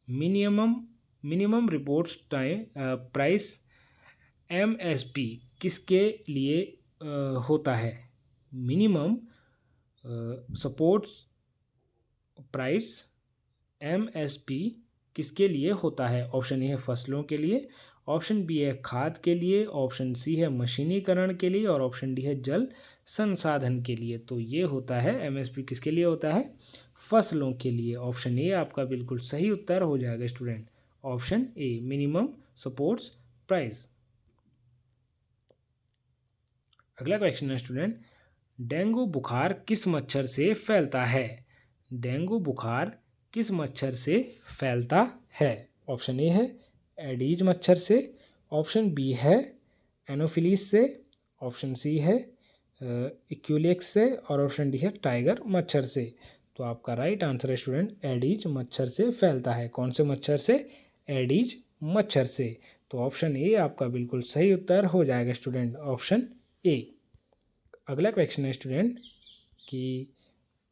minimum reports time price MSP किसके लिए होता है? मिनिमम सपोर्ट्स प्राइस MSP किसके लिए होता है? ऑप्शन ए है फसलों के लिए, ऑप्शन बी है खाद के लिए, ऑप्शन सी है मशीनीकरण के लिए, और ऑप्शन डी है जल संसाधन के लिए। तो ये होता है MSP किसके लिए होता है? फसलों के लिए। ऑप्शन ए आपका बिल्कुल सही उत्तर हो जाएगा student, option A minimum supports price. अगला क्वेश्चन है स्टूडेंट, डेंगू बुखार किस मच्छर से फैलता है? डेंगू बुखार किस मच्छर से फैलता है? ऑप्शन ए है एडीज मच्छर से, ऑप्शन बी है एनोफिलीस से, ऑप्शन सी है इक्यूलेक्स से, और ऑप्शन डी है टाइगर मच्छर से। तो आपका राइट आंसर है स्टूडेंट एडीज मच्छर से फैलता है। कौन से मच्छर से? एडीज मच्छर से। तो ऑप्शन ए आपका बिल्कुल सही उत्तर हो जाएगा स्टूडेंट, ऑप्शन ए। अगला क्वेश्चन है स्टूडेंट कि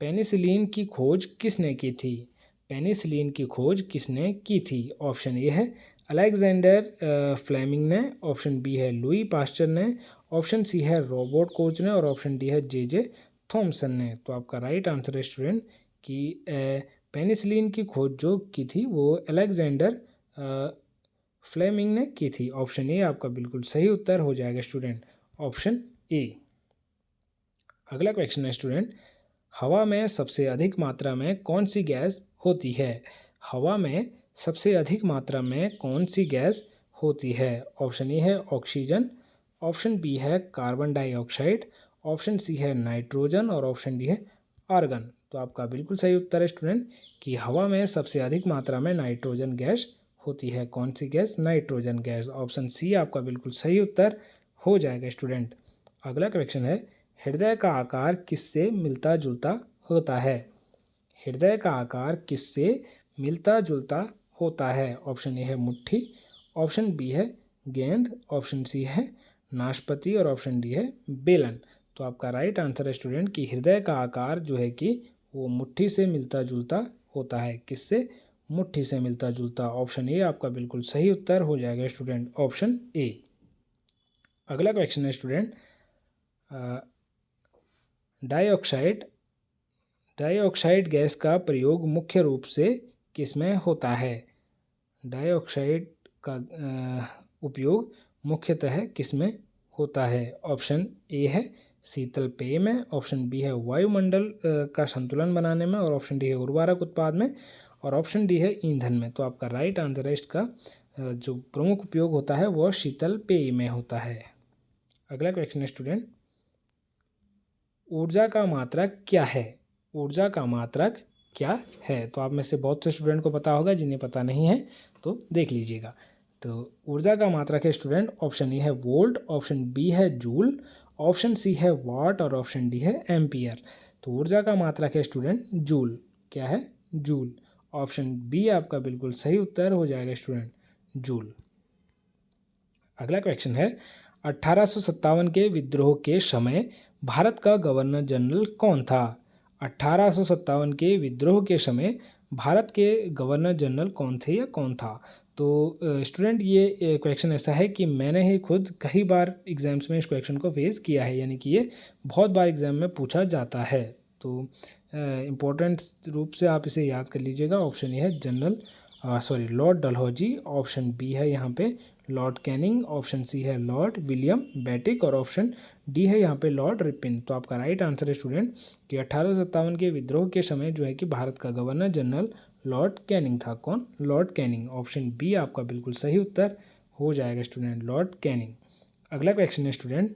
पेनिसिलिन की खोज किसने की थी? पेनिसिलिन की खोज किसने की थी? ऑप्शन ए है अलेक्जेंडर फ्लेमिंग ने, ऑप्शन बी है लुई पास्चर ने, ऑप्शन सी है रॉबर्ट कोच ने, और ऑप्शन डी है जे थॉमसन ने। तो आपका राइट आंसर है स्टूडेंट कि पेनिसिलिन की खोज जो की थी वो अलेक्जेंडर फ्लेमिंग ने की थी। ऑप्शन ए आपका बिल्कुल सही उत्तर हो जाएगा स्टूडेंट, ऑप्शन ए। अगला क्वेश्चन है स्टूडेंट, हवा में सबसे अधिक मात्रा में कौन सी गैस होती है? हवा में सबसे अधिक मात्रा में कौन सी गैस होती है? ऑप्शन ए है ऑक्सीजन, ऑप्शन बी है कार्बन डाइऑक्साइड, ऑप्शन सी है नाइट्रोजन और ऑप्शन डी है आर्गन। तो आपका बिल्कुल सही उत्तर है स्टूडेंट कि हवा में सबसे अधिक मात्रा में नाइट्रोजन गैस होती है। कौन सी gas? Nitrogen gas. Option C आपका बिल्कुल सही उत्तर हो जाएगा स्टूडेंट। अगला क्वेश्चन है, हृदय का आकार किससे मिलता जुलता होता है? हृदय का आकार किससे मिलता जुलता होता है? ऑप्शन ए है मुट्ठी, ऑप्शन बी है गेंद, ऑप्शन सी है नाशपाती और ऑप्शन डी है बेलन। तो आपका राइट आंसर है स्टूडेंट कि हृदय का आकार जो है कि वो मुट्ठी से मिलता जुलता होता है। किससे? मुट्ठी से मिलता जुलता। ऑप्शन ए आपका बिल्कुल सही उत्तर हो जाएगा स्टूडेंट, ऑप्शन ए। अगला क्वेश्चन है स्टूडेंट, डाइऑक्साइड गैस का प्रयोग मुख्य रूप से किसमें होता है? डाइऑक्साइड का उपयोग मुख्यतः किसमें होता है? ऑप्शन ए है शीतल पेय में, ऑप्शन बी है वायुमंडल का संतुलन बनाने में और ऑप्शन डी है उर्वरक उत्पाद में और ऑप्शन डी है ईंधन में। तो आपका राइट आंसर है इसका जो प्रमुख उपयोग होता है वह शीतल पेय में होता है। अगला क्वेश्चन है स्टूडेंट, ऊर्जा का मात्रक क्या है? ऊर्जा का मात्रक क्या है? तो आप में से बहुत से स्टूडेंट को पता होगा, जिन्हें पता नहीं है तो देख लीजिएगा। तो ऊर्जा का मात्रक है स्टूडेंट, ऑप्शन ए है वोल्ट, ऑप्शन बी है जूल, ऑप्शन सी है वाट और ऑप्शन डी है एम्पियर। तो ऊर्जा का मात्रक है स्टूडेंट जूल। क्या है? जूल। ऑप्शन बी आपका बिल्कुल सही उत्तर हो जाएगा स्टूडेंट, जूल। अगला क्वेश्चन है, 1857 के विद्रोह के समय भारत का गवर्नर जनरल कौन था? 1857 के विद्रोह के समय भारत के गवर्नर जनरल कौन थे या कौन था? तो स्टूडेंट ये क्वेश्चन ऐसा है कि मैंने ही खुद कई बार एग्जाम्स में इस क्वेश्चन को फेस किया है, यानी कि ये बहुत बार एग्जाम में पूछा जाता है। तो इम्पोर्टेंट रूप से आप इसे याद कर लीजिएगा। ऑप्शन ए है लॉर्ड डलहौजी, ऑप्शन बी है यहाँ पे लॉर्ड कैनिंग, ऑप्शन सी है लॉर्ड विलियम बेटिक और ऑप्शन डी है यहाँ पे लॉर्ड रिपिन। तो आपका राइट आंसर है स्टूडेंट कि 1857 के विद्रोह के समय जो है कि भारत का गवर्नर जनरल लॉर्ड कैनिंग था। कौन? Lord Canning. ऑप्शन बी आपका बिल्कुल सही उत्तर हो जाएगा स्टूडेंट, लॉर्ड कैनिंग। अगला क्वेश्चन है स्टूडेंट,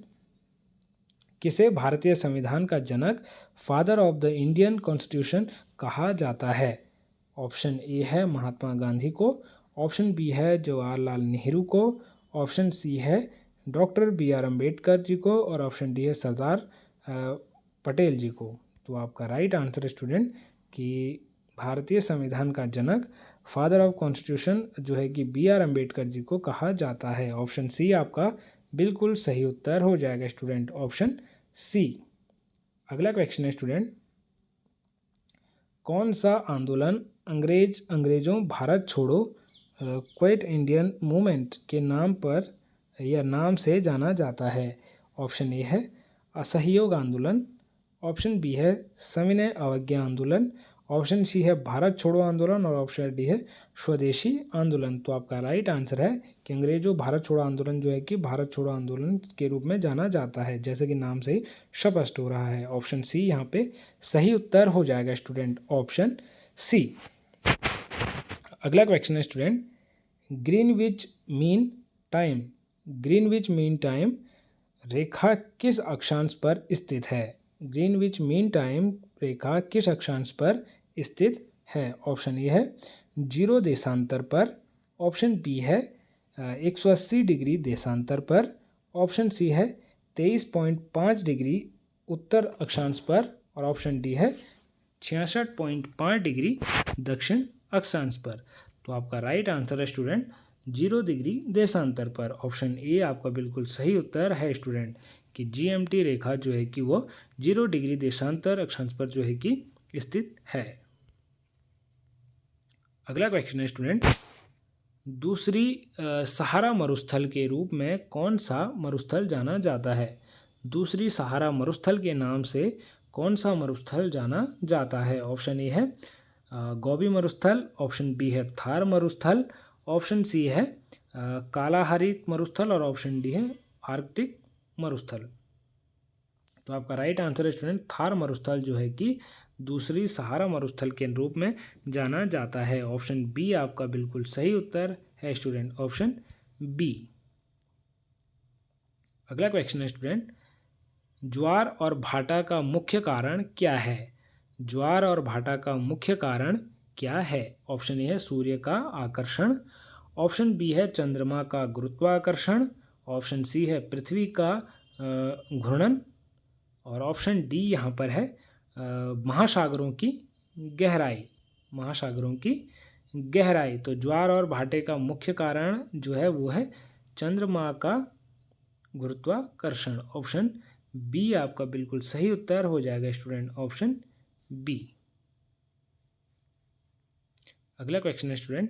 किसे भारतीय संविधान का जनक, father of the Indian constitution कहा जाता है? ऑप्शन ए है महात्मा गांधी को, ऑप्शन बी है जवाहरलाल नेहरू को, ऑप्शन सी है डॉक्टर बी.आर. अम्बेडकर जी को और ऑप्शन डी है सरदार पटेल जी को। तो आपका राइट आंसर है स्टूडेंट कि भारतीय संविधान का जनक, फादर ऑफ कॉन्स्टिट्यूशन जो है कि बी.आर. अम्बेडकर जी को कहा जाता है। ऑप्शन सी आपका बिल्कुल सही उत्तर हो जाएगा स्टूडेंट, ऑप्शन सी। अगला क्वेश्चन है स्टूडेंट, कौन सा आंदोलन अंग्रेजों भारत छोड़ो क्विट इंडियन मूवमेंट के नाम पर या नाम से जाना जाता है? ऑप्शन ए है असहयोग आंदोलन, ऑप्शन बी है सविनय अवज्ञा आंदोलन, ऑप्शन सी है भारत छोड़ो आंदोलन और ऑप्शन डी है स्वदेशी आंदोलन। तो आपका राइट आंसर है कि अंग्रेजों भारत छोड़ो आंदोलन जो है कि भारत छोड़ो आंदोलन के रूप में जाना जाता है, जैसे कि नाम से ही स्पष्ट हो रहा है। ऑप्शन सी यहाँ पे सही उत्तर हो जाएगा स्टूडेंट, ऑप्शन सी। अगला क्वेश्चन है स्टूडेंट, ग्रीनविच मीन टाइम रेखा किस अक्षांश पर स्थित है? ग्रीनविच मीन टाइम रेखा किस अक्षांश पर स्थित है? ऑप्शन ए है 0 देशांतर पर, ऑप्शन बी है 180 डिग्री देशांतर पर, ऑप्शन सी है 23.5 डिग्री उत्तर अक्षांश पर और ऑप्शन डी है 66.5 डिग्री दक्षिण अक्षांश पर। तो आपका राइट आंसर है स्टूडेंट 0 डिग्री देशांतर पर। ऑप्शन ए आपका बिल्कुल सही उत्तर है स्टूडेंट कि GMT रेखा जो है कि वो 0 डिग्री देशांतर अक्षांश पर जो है कि स्थित है। अगला क्वेश्चन है स्टूडेंट, दूसरी सहारा मरुस्थल के रूप में कौन सा मरुस्थल जाना जाता है? दूसरी सहारा मरुस्थल के नाम से कौन सा मरुस्थल जाना जाता है? ऑप्शन ए है गोबी मरुस्थल, ऑप्शन बी है थार मरुस्थल, ऑप्शन सी है कालाहारी मरुस्थल और ऑप्शन डी है आर्कटिक मरुस्थल। तो आपका राइट आंसर है स्टूडेंट थार मरुस्थल जो है कि दूसरी सहारा मरुस्थल के रूप में जाना जाता है। ऑप्शन बी आपका बिल्कुल सही उत्तर है स्टूडेंट, ऑप्शन बी। अगला क्वेश्चन है स्टूडेंट, ज्वार और भाटा का मुख्य कारण क्या है? ज्वार और भाटा का मुख्य कारण क्या है? ऑप्शन ए है सूर्य का आकर्षण, ऑप्शन बी है चंद्रमा का गुरुत्वाकर्षण, ऑप्शन सी है पृथ्वी का घूर्णन और ऑप्शन डी यहाँ पर है महासागरों की गहराई। महासागरों की गहराई। तो ज्वार और भाटे का मुख्य कारण जो है वो है चंद्रमा का गुरुत्वाकर्षण। ऑप्शन बी आपका बिल्कुल सही उत्तर हो जाएगा स्टूडेंट, ऑप्शन बी। अगला क्वेश्चन है स्टूडेंट,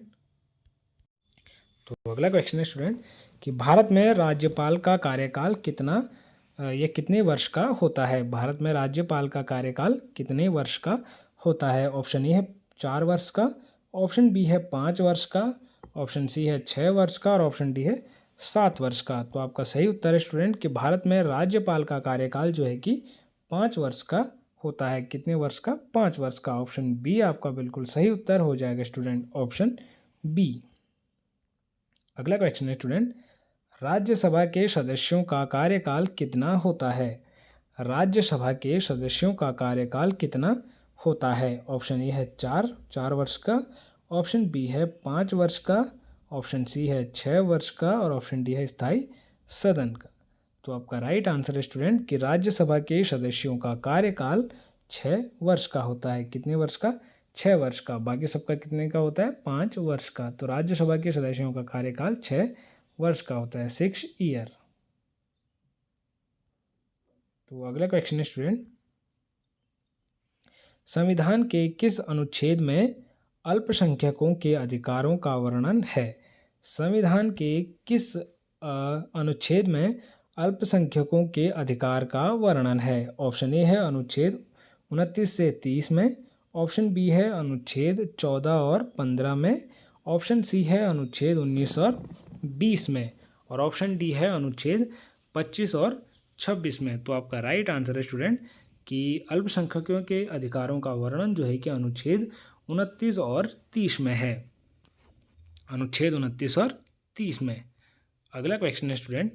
तो अगला क्वेश्चन है स्टूडेंट कि भारत में राज्यपाल का कार्यकाल कितने वर्ष का होता है? भारत में राज्यपाल का कार्यकाल कितने वर्ष का होता है? ऑप्शन ए है 4 वर्ष का, ऑप्शन बी है 5 वर्ष का, ऑप्शन सी है 6 वर्ष का और ऑप्शन डी है 7 वर्ष का। तो आपका सही उत्तर है स्टूडेंट कि भारत में राज्यपाल का कार्यकाल जो है कि 5 वर्ष का होता है। कितने वर्ष का? 5 वर्ष का। ऑप्शन बी आपका बिल्कुल सही उत्तर हो जाएगा स्टूडेंट, ऑप्शन बी। अगला क्वेश्चन है स्टूडेंट, राज्यसभा के सदस्यों का कार्यकाल कितना होता है? राज्यसभा के सदस्यों का कार्यकाल कितना होता है? ऑप्शन ए है 4 वर्ष का, ऑप्शन बी है 5 वर्ष का, ऑप्शन सी है 6 वर्ष का और ऑप्शन डी है स्थायी सदन का। तो आपका राइट आंसर है स्टूडेंट कि राज्यसभा के सदस्यों का कार्यकाल 6 वर्ष का होता है। कितने वर्ष का? 6 वर्ष का। बाकी सबका कितने का होता है? 5 वर्ष का। तो राज्यसभा के सदस्यों का कार्यकाल 6 वर्ष का होता है, 6 ईयर। तो अगला क्वेश्चन है स्टूडेंट, संविधान के किस अनुच्छेद में अल्पसंख्यकों के अधिकारों का वर्णन है? संविधान के किस अनुच्छेद में अल्पसंख्यकों के अधिकार का वर्णन है? ऑप्शन ए है अनुच्छेद 29 से 30 में, ऑप्शन बी है अनुच्छेद 14 और 15 में, ऑप्शन सी है अनुच्छेद 19 और 20 में और ऑप्शन डी है अनुच्छेद 25 और 26 में। तो आपका राइट आंसर है स्टूडेंट कि अल्पसंख्यकों के अधिकारों का वर्णन जो है कि अनुच्छेद 29 और 30 में है। अनुच्छेद 29 और 30 में। अगला क्वेश्चन है स्टूडेंट,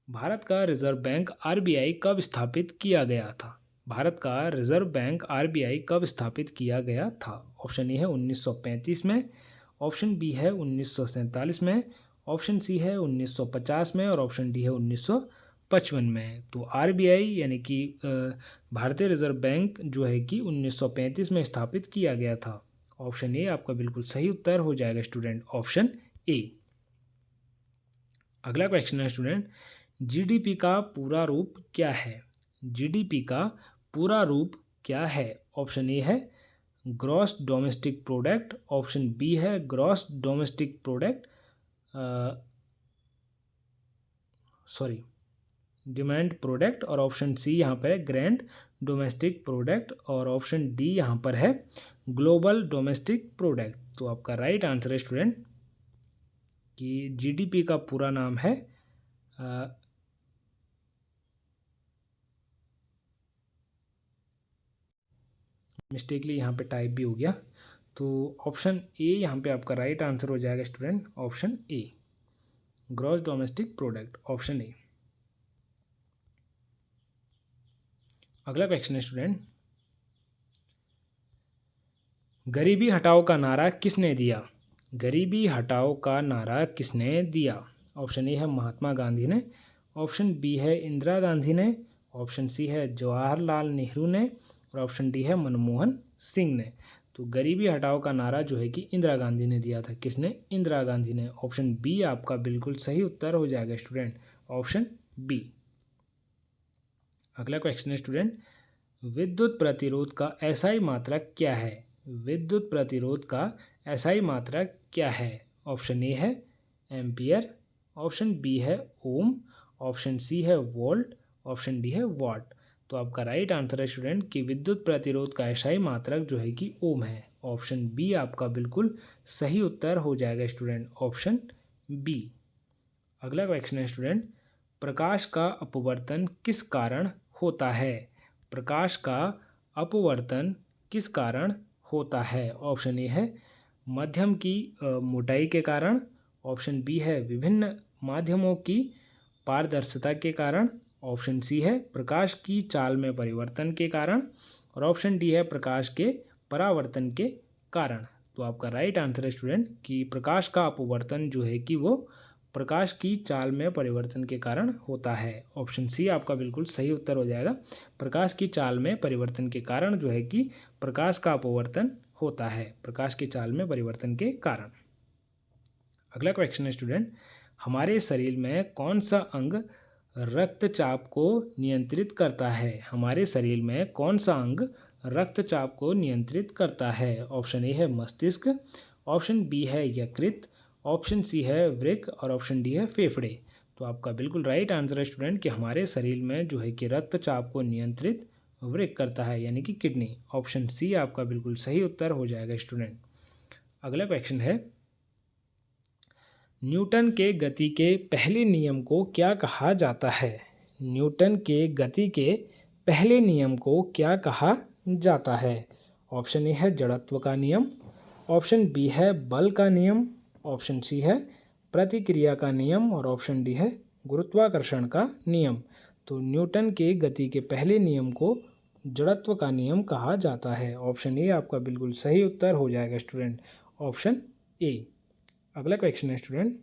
भारत का रिजर्व बैंक आरबीआई कब स्थापित किया गया था? भारत का रिजर्व बैंक आरबीआई कब स्थापित किया गया था? ऑप्शन ए है 1935 में, ऑप्शन बी है 1947 में, ऑप्शन सी है 1950 में और ऑप्शन डी है 1955 में। तो आरबीआई यानी कि भारतीय रिजर्व बैंक जो है कि 1935 में स्थापित किया गया था। ऑप्शन ए आपका बिल्कुल सही उत्तर हो जाएगा स्टूडेंट, ऑप्शन ए। अगला क्वेश्चन है स्टूडेंट, जीडीपी का पूरा रूप क्या है? जीडीपी का पूरा रूप क्या है? ऑप्शन ए है gross domestic product, option B है gross domestic product demand product और ऑप्शन सी यहाँ पर है ग्रैंड डोमेस्टिक प्रोडक्ट और ऑप्शन डी यहाँ पर है ग्लोबल डोमेस्टिक प्रोडक्ट। तो आपका राइट आंसर है स्टूडेंट कि जीडीपी का पूरा नाम है मिस्टेकली यहाँ पे टाइप भी हो गया, तो ऑप्शन ए यहाँ पे आपका राइट आंसर हो जाएगा student, option A gross domestic product, option A. अगला क्वेश्चन है स्टूडेंट, गरीबी हटाओ का नारा किसने दिया? गरीबी हटाओ का नारा किसने दिया? ऑप्शन ए है महात्मा गांधी ने, ऑप्शन बी है इंदिरा गांधी ने, ऑप्शन सी है जवाहरलाल नेहरू ने और ऑप्शन डी है मनमोहन सिंह ने। तो गरीबी हटाओ का नारा जो है कि इंदिरा गांधी ने दिया था। किसने? इंदिरा गांधी ने। ऑप्शन बी आपका बिल्कुल सही उत्तर हो जाएगा स्टूडेंट, ऑप्शन बी। अगला क्वेश्चन है स्टूडेंट, विद्युत प्रतिरोध का एसआई मात्रक क्या है? विद्युत प्रतिरोध का एसआई मात्रक क्या है? ऑप्शन ए है एम्पियर, ऑप्शन बी है ओम, ऑप्शन सी है वोल्ट, ऑप्शन डी है वाट। तो आपका राइट आंसर है स्टूडेंट कि विद्युत प्रतिरोध का एसआई मात्रक जो है कि ओम है। ऑप्शन बी आपका बिल्कुल सही उत्तर हो जाएगा स्टूडेंट, ऑप्शन बी। अगला क्वेश्चन है स्टूडेंट, प्रकाश का अपवर्तन किस कारण होता है? प्रकाश का अपवर्तन किस कारण होता है? ऑप्शन ए है माध्यम की मोटाई के कारण, ऑप्शन बी है विभिन्न माध्यमों की पारदर्शिता के कारण, ऑप्शन सी है प्रकाश की चाल में परिवर्तन के कारण, और ऑप्शन डी है प्रकाश के परावर्तन के कारण। तो आपका राइट आंसर है स्टूडेंट कि प्रकाश का अपवर्तन जो है कि वो प्रकाश की चाल में परिवर्तन के कारण होता है। ऑप्शन सी आपका बिल्कुल सही उत्तर हो जाएगा। प्रकाश की चाल में परिवर्तन के कारण जो है कि प्रकाश का अपवर्तन होता है, प्रकाश की चाल में परिवर्तन के कारण। अगला क्वेश्चन है स्टूडेंट, हमारे शरीर में कौन सा अंग रक्तचाप को नियंत्रित करता है? हमारे शरीर में कौन सा अंग रक्तचाप को नियंत्रित करता है? ऑप्शन ए है मस्तिष्क, ऑप्शन बी है यकृत, ऑप्शन सी है वृक्क, और ऑप्शन डी है फेफड़े। तो आपका बिल्कुल राइट आंसर है स्टूडेंट कि हमारे शरीर में जो है कि रक्तचाप को नियंत्रित वृक्क करता है, यानी कि किडनी। ऑप्शन सी आपका बिल्कुल सही उत्तर हो जाएगा स्टूडेंट। अगला क्वेश्चन है, न्यूटन के गति के पहले नियम को क्या कहा जाता है? न्यूटन के गति के पहले नियम को क्या कहा जाता है? ऑप्शन ए है जड़त्व का नियम, ऑप्शन बी है बल का नियम, ऑप्शन सी है प्रतिक्रिया का नियम, और ऑप्शन डी है गुरुत्वाकर्षण का नियम। तो न्यूटन के गति के पहले नियम को जड़त्व का नियम कहा जाता है। ऑप्शन ए आपका बिल्कुल सही उत्तर हो जाएगा स्टूडेंट, ऑप्शन ए। अगला क्वेश्चन है स्टूडेंट,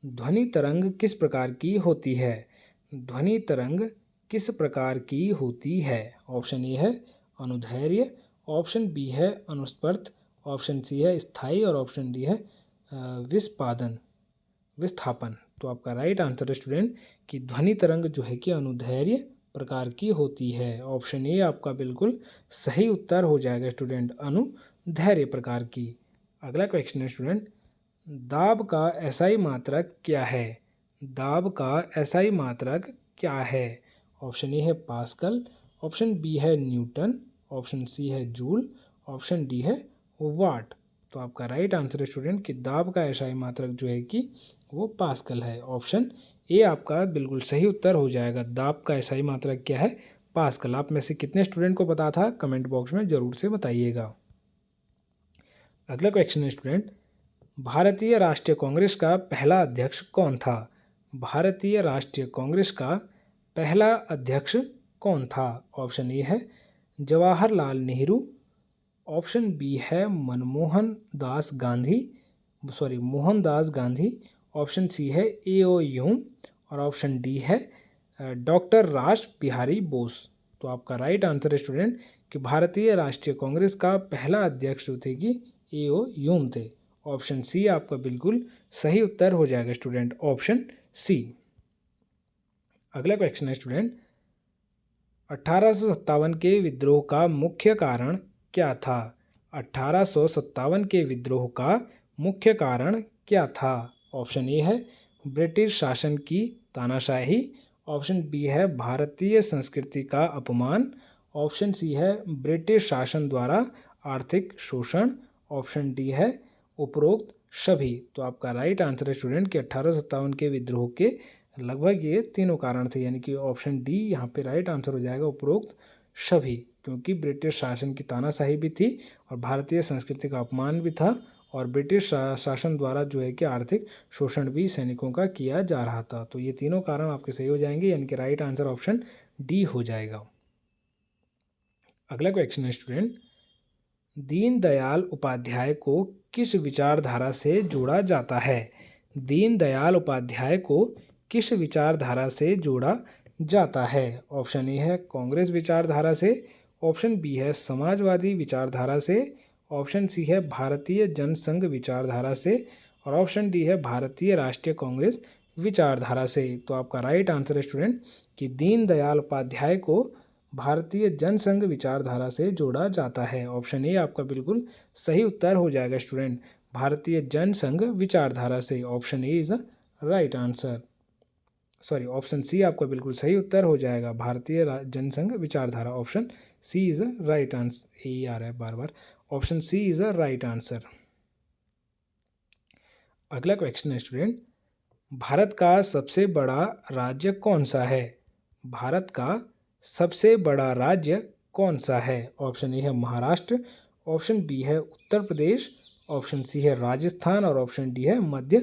ध्वनि तरंग किस प्रकार की होती है? ध्वनि तरंग किस प्रकार की होती है? ऑप्शन ए है अनुदैर्घ्य, ऑप्शन बी है अनुस्पर्त, ऑप्शन सी है स्थायी, और ऑप्शन डी है विस्थापन। तो आपका राइट आंसर है स्टूडेंट कि ध्वनि तरंग जो है कि अनुदैर्घ्य प्रकार की होती है। ऑप्शन ए आपका बिल्कुल सही उत्तर हो जाएगा स्टूडेंट, अनुदैर्घ्य प्रकार की। अगला क्वेश्चन है स्टूडेंट, दाब का एसआई मात्रक क्या है? दाब का एसआई मात्रक क्या है? ऑप्शन ए है पास्कल, ऑप्शन बी है न्यूटन, ऑप्शन सी है जूल, ऑप्शन डी है वाट। तो आपका राइट आंसर है स्टूडेंट कि दाब का एसआई मात्रक जो है कि वो पास्कल है। ऑप्शन ए आपका बिल्कुल सही उत्तर हो जाएगा। दाब का एसआई मात्रक क्या है? पास्कल। आप में से कितने स्टूडेंट को पता था कमेंट बॉक्स में ज़रूर से बताइएगा। अगला क्वेश्चन है स्टूडेंट, भारतीय राष्ट्रीय कांग्रेस का पहला अध्यक्ष कौन था? भारतीय राष्ट्रीय कांग्रेस का पहला अध्यक्ष कौन था? ऑप्शन ए है जवाहरलाल नेहरू, ऑप्शन बी है मोहनदास गांधी, ऑप्शन सी है ए.ओ. ह्यूम, और ऑप्शन डी है डॉक्टर रास बिहारी बोस। तो आपका राइट आंसर है स्टूडेंट कि भारतीय राष्ट्रीय कांग्रेस का पहला अध्यक्ष जो थे कि ए.ओ. ह्यूम थे। ऑप्शन सी आपका बिल्कुल सही उत्तर हो जाएगा स्टूडेंट, ऑप्शन सी। अगला क्वेश्चन है स्टूडेंट, 1857 के विद्रोह का मुख्य कारण क्या था? 1857 के विद्रोह का मुख्य कारण क्या था? ऑप्शन ए है ब्रिटिश शासन की तानाशाही, ऑप्शन बी है भारतीय संस्कृति का अपमान, ऑप्शन सी है ब्रिटिश शासन द्वारा आर्थिक शोषण, ऑप्शन डी है उपरोक्त सभी। तो आपका राइट आंसर है स्टूडेंट कि 1857 के विद्रोह के लगभग ये तीनों कारण थे, यानी कि ऑप्शन डी यहाँ पे राइट आंसर हो जाएगा, उपरोक्त सभी। क्योंकि ब्रिटिश शासन की तानाशाही भी थी और भारतीय संस्कृति का अपमान भी था, और ब्रिटिश शासन द्वारा जो है कि आर्थिक शोषण भी सैनिकों का किया जा रहा था। तो ये तीनों कारण आपके सही हो जाएंगे, यानी कि राइट आंसर ऑप्शन डी हो जाएगा। अगला क्वेश्चन है स्टूडेंट, दीनदयाल उपाध्याय को किस विचारधारा से जोड़ा जाता है? दीनदयाल उपाध्याय को किस विचारधारा से जोड़ा जाता है? ऑप्शन ए है कांग्रेस विचारधारा से, ऑप्शन बी है समाजवादी विचारधारा से, ऑप्शन सी है भारतीय जनसंघ विचारधारा से, और ऑप्शन डी है भारतीय राष्ट्रीय कांग्रेस विचारधारा से। तो आपका राइट आंसर है स्टूडेंट कि दीनदयाल उपाध्याय को भारतीय जनसंघ विचारधारा से जोड़ा जाता है। ऑप्शन ए आपका बिल्कुल सही उत्तर हो जाएगा स्टूडेंट, भारतीय जनसंघ विचारधारा से। Option A is the right answer. Sorry, option C आपका बिल्कुल सही उत्तर हो जाएगा, भारतीय जनसंघ विचारधारा। Option C is a right answer. यही आ रहा है बार बार, option C is a right answer. अगला क्वेश्चन है स्टूडेंट, भारत का सबसे बड़ा राज्य कौन सा है? भारत का सबसे बड़ा राज्य कौन सा है? ऑप्शन ए है महाराष्ट्र, ऑप्शन बी है उत्तर प्रदेश, ऑप्शन सी है राजस्थान और ऑप्शन डी है मध्य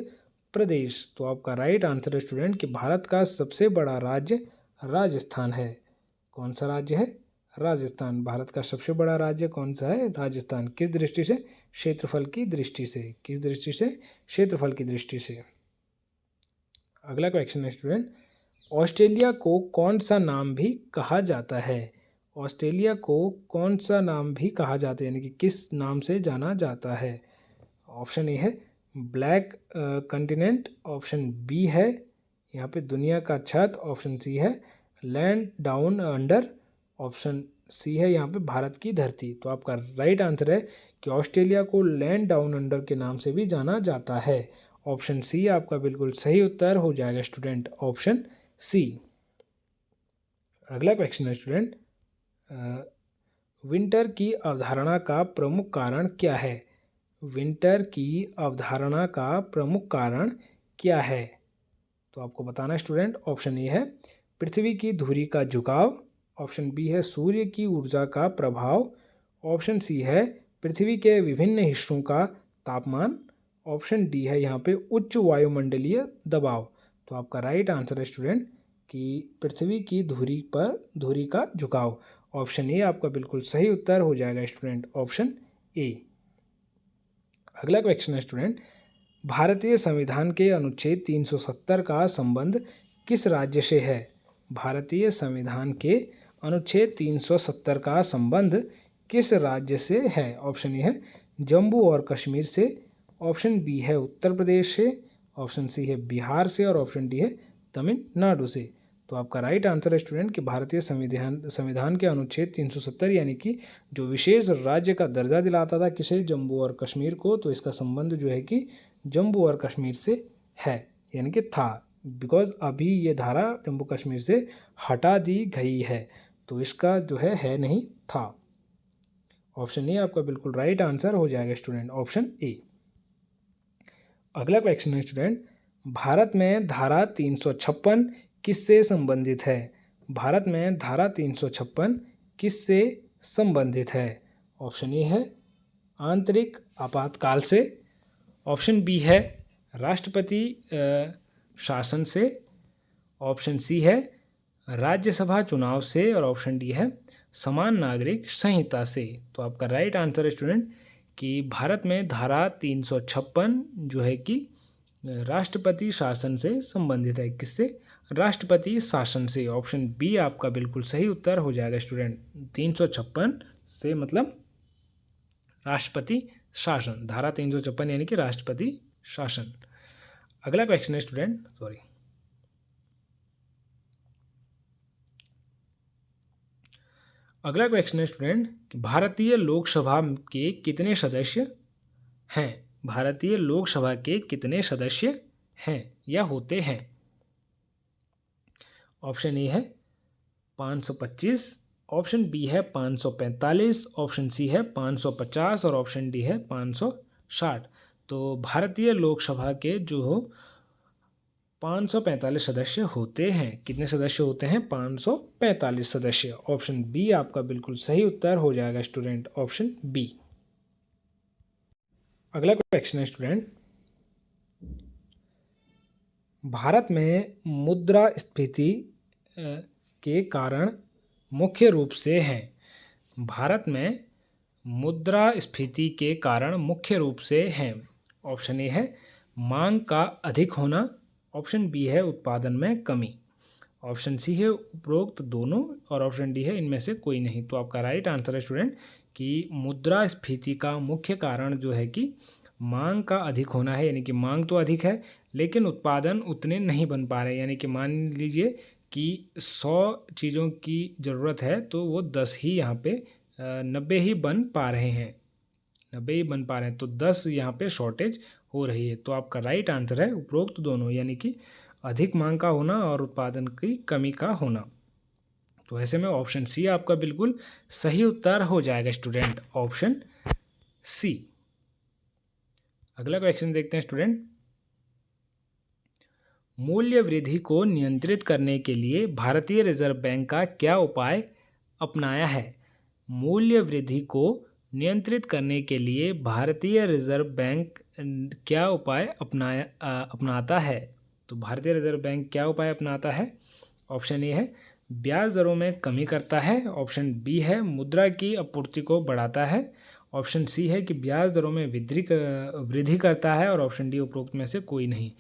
प्रदेश। तो आपका राइट आंसर है स्टूडेंट कि भारत का सबसे बड़ा राज्य राजस्थान है। कौन सा राज्य है? राजस्थान। भारत का सबसे बड़ा राज्य कौन सा है? राजस्थान। किस दृष्टि से? क्षेत्रफल की दृष्टि से। किस दृष्टि से? क्षेत्रफल की दृष्टि से। अगला क्वेश्चन है स्टूडेंट, ऑस्ट्रेलिया को कौन सा नाम भी कहा जाता है? ऑस्ट्रेलिया को कौन सा नाम भी कहा जाता है, यानी कि किस नाम से जाना जाता है? ऑप्शन ए है ब्लैक कंटिनेंट, ऑप्शन बी है यहाँ पे दुनिया का छत, ऑप्शन सी है land down under, option C है यहाँ पे भारत की धरती। तो आपका राइट आंसर है कि ऑस्ट्रेलिया को लैंड डाउन अंडर के नाम से भी जाना जाता है। ऑप्शन सी आपका बिल्कुल सही उत्तर हो जाएगा स्टूडेंट, ऑप्शन सी। अगला क्वेश्चन है स्टूडेंट, विंटर की अवधारणा का प्रमुख कारण क्या है? विंटर की अवधारणा का प्रमुख कारण क्या है? तो आपको बताना है स्टूडेंट। ऑप्शन ए है पृथ्वी की धुरी का झुकाव, ऑप्शन बी है सूर्य की ऊर्जा का प्रभाव, ऑप्शन सी है पृथ्वी के विभिन्न हिस्सों का तापमान, ऑप्शन डी है यहाँ पे उच्च वायुमंडलीय दबाव। तो आपका राइट आंसर है स्टूडेंट कि पृथ्वी की धुरी का झुकाव। ऑप्शन ए आपका बिल्कुल सही उत्तर हो जाएगा स्टूडेंट, ऑप्शन ए। अगला क्वेश्चन है स्टूडेंट, भारतीय संविधान के अनुच्छेद 370 का संबंध किस राज्य से है? भारतीय संविधान के अनुच्छेद 370 का संबंध किस राज्य से है? ऑप्शन ए है जम्मू और कश्मीर से, ऑप्शन बी है उत्तर प्रदेश से, ऑप्शन सी है बिहार से और ऑप्शन डी है तमिलनाडु से। तो आपका राइट आंसर है स्टूडेंट कि भारतीय संविधान के अनुच्छेद 370 यानी कि जो विशेष राज्य का दर्जा दिलाता था किसे? जम्मू और कश्मीर को, तो इसका संबंध जो है कि जम्मू और कश्मीर से है, यानी कि था, बिकॉज अभी ये धारा जम्मू कश्मीर से हटा दी गई है, तो इसका जो है नहीं था। ऑप्शन ए आपका बिल्कुल राइट आंसर हो जाएगा स्टूडेंट, ऑप्शन ए। अगला क्वेश्चन है स्टूडेंट, भारत में धारा 356 किससे संबंधित है? भारत में धारा 356 किससे संबंधित है? ऑप्शन ए है आंतरिक आपातकाल से, ऑप्शन बी है राष्ट्रपति शासन से, ऑप्शन सी है राज्यसभा चुनाव से और ऑप्शन डी है समान नागरिक संहिता से। तो आपका राइट आंसर है स्टूडेंट कि भारत में धारा 356 जो है कि राष्ट्रपति शासन से संबंधित है। किससे? राष्ट्रपति शासन से। ऑप्शन बी आपका बिल्कुल सही उत्तर हो जाएगा स्टूडेंट, 356 से मतलब राष्ट्रपति शासन, धारा 356 यानी कि राष्ट्रपति शासन। अगला क्वेश्चन है स्टूडेंट, अगला क्वेश्चन है स्टूडेंट कि भारतीय लोकसभा के कितने सदस्य हैं? भारतीय लोकसभा के कितने सदस्य हैं या होते हैं? ऑप्शन ए है 525, ऑप्शन बी है 545, ऑप्शन सी है 550 और ऑप्शन डी है 560। तो भारतीय लोकसभा के जो 545 सदस्य होते हैं। कितने सदस्य होते हैं? 545 सदस्य। ऑप्शन बी आपका बिल्कुल सही उत्तर हो जाएगा स्टूडेंट, ऑप्शन बी। अगला क्वेश्चन है स्टूडेंट, भारत में मुद्रास्फीति के कारण मुख्य रूप से हैं। भारत में मुद्रास्फीति के कारण मुख्य रूप से हैं। ऑप्शन ए है मांग का अधिक होना, ऑप्शन बी है उत्पादन में कमी, ऑप्शन सी है उपरोक्त दोनों और ऑप्शन डी है इनमें से कोई नहीं। तो आपका राइट आंसर है स्टूडेंट कि मुद्रास्फीति का मुख्य कारण जो है कि मांग का अधिक होना है, यानी कि मांग तो अधिक है लेकिन उत्पादन उतने नहीं बन पा रहे, यानी कि मान लीजिए कि 100 चीज़ों की ज़रूरत है तो वो 10 ही यहाँ पे 90 ही बन पा रहे हैं, 90 ही बन पा रहे हैं, तो 10 यहाँ पे शॉर्टेज हो रही है। तो आपका राइट आंसर है उपरोक्त दोनों, यानी कि अधिक मांग का होना और उत्पादन की कमी का होना। तो ऐसे में ऑप्शन सी आपका बिल्कुल सही उत्तर हो जाएगा स्टूडेंट, ऑप्शन सी। अगला क्वेश्चन देखते हैं स्टूडेंट। मूल्य वृद्धि को नियंत्रित करने के लिए भारतीय रिजर्व बैंक का क्या उपाय अपनाया है? मूल्य वृद्धि को नियंत्रित करने के लिए भारतीय रिजर्व बैंक क्या उपाय अपनाता है? तो भारतीय रिजर्व बैंक क्या उपाय अपनाता है? ऑप्शन ए है ब्याज दरों में कमी करता है, ऑप्शन बी है मुद्रा की आपूर्ति को बढ़ाता है, ऑप्शन सी है कि ब्याज दरों में वृद्धि करता है, और ऑप्शन डी उपरोक्त में से कोई नहीं।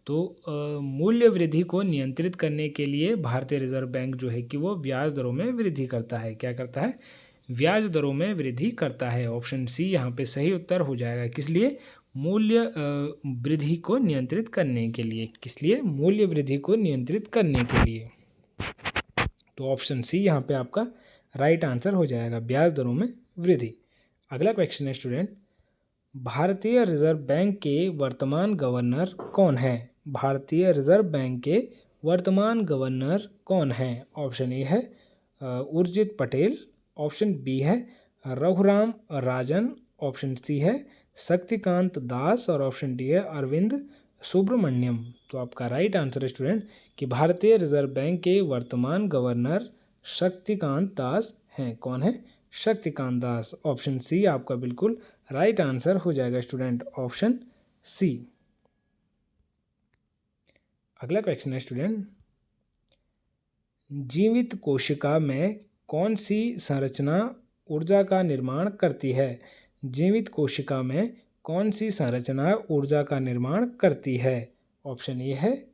तो मूल्य वृद्धि को नियंत्रित करने के लिए भारतीय रिजर्व बैंक जो है कि वो ब्याज दरों में वृद्धि करता है। क्या करता है? ब्याज दरों में वृद्धि करता है। ऑप्शन सी यहाँ पे सही उत्तर हो जाएगा। किस लिए? मूल्य वृद्धि को नियंत्रित करने के लिए। किस लिए? मूल्य वृद्धि को नियंत्रित करने के लिए। तो ऑप्शन सी यहाँ पे आपका राइट आंसर हो जाएगा, ब्याज दरों में वृद्धि। अगला क्वेश्चन है स्टूडेंट, भारतीय रिजर्व बैंक के वर्तमान गवर्नर कौन है? भारतीय रिजर्व बैंक के वर्तमान गवर्नर कौन है? ऑप्शन ए है उर्जित पटेल, ऑप्शन बी है रघुराम राजन, ऑप्शन सी है शक्तिकांत दास, और ऑप्शन डी है अरविंद सुब्रमण्यम। तो आपका राइट आंसर है स्टूडेंट कि भारतीय रिजर्व बैंक के वर्तमान गवर्नर शक्तिकांत दास हैं। कौन है? शक्तिकांत दास। ऑप्शन सी आपका बिल्कुल राइट आंसर हो जाएगा स्टूडेंट, ऑप्शन सी। अगला क्वेश्चन है स्टूडेंट, जीवित कोशिका में कौन सी संरचना ऊर्जा का निर्माण करती है? जीवित कोशिका में कौन सी संरचना ऊर्जा का निर्माण करती है? ऑप्शन ए है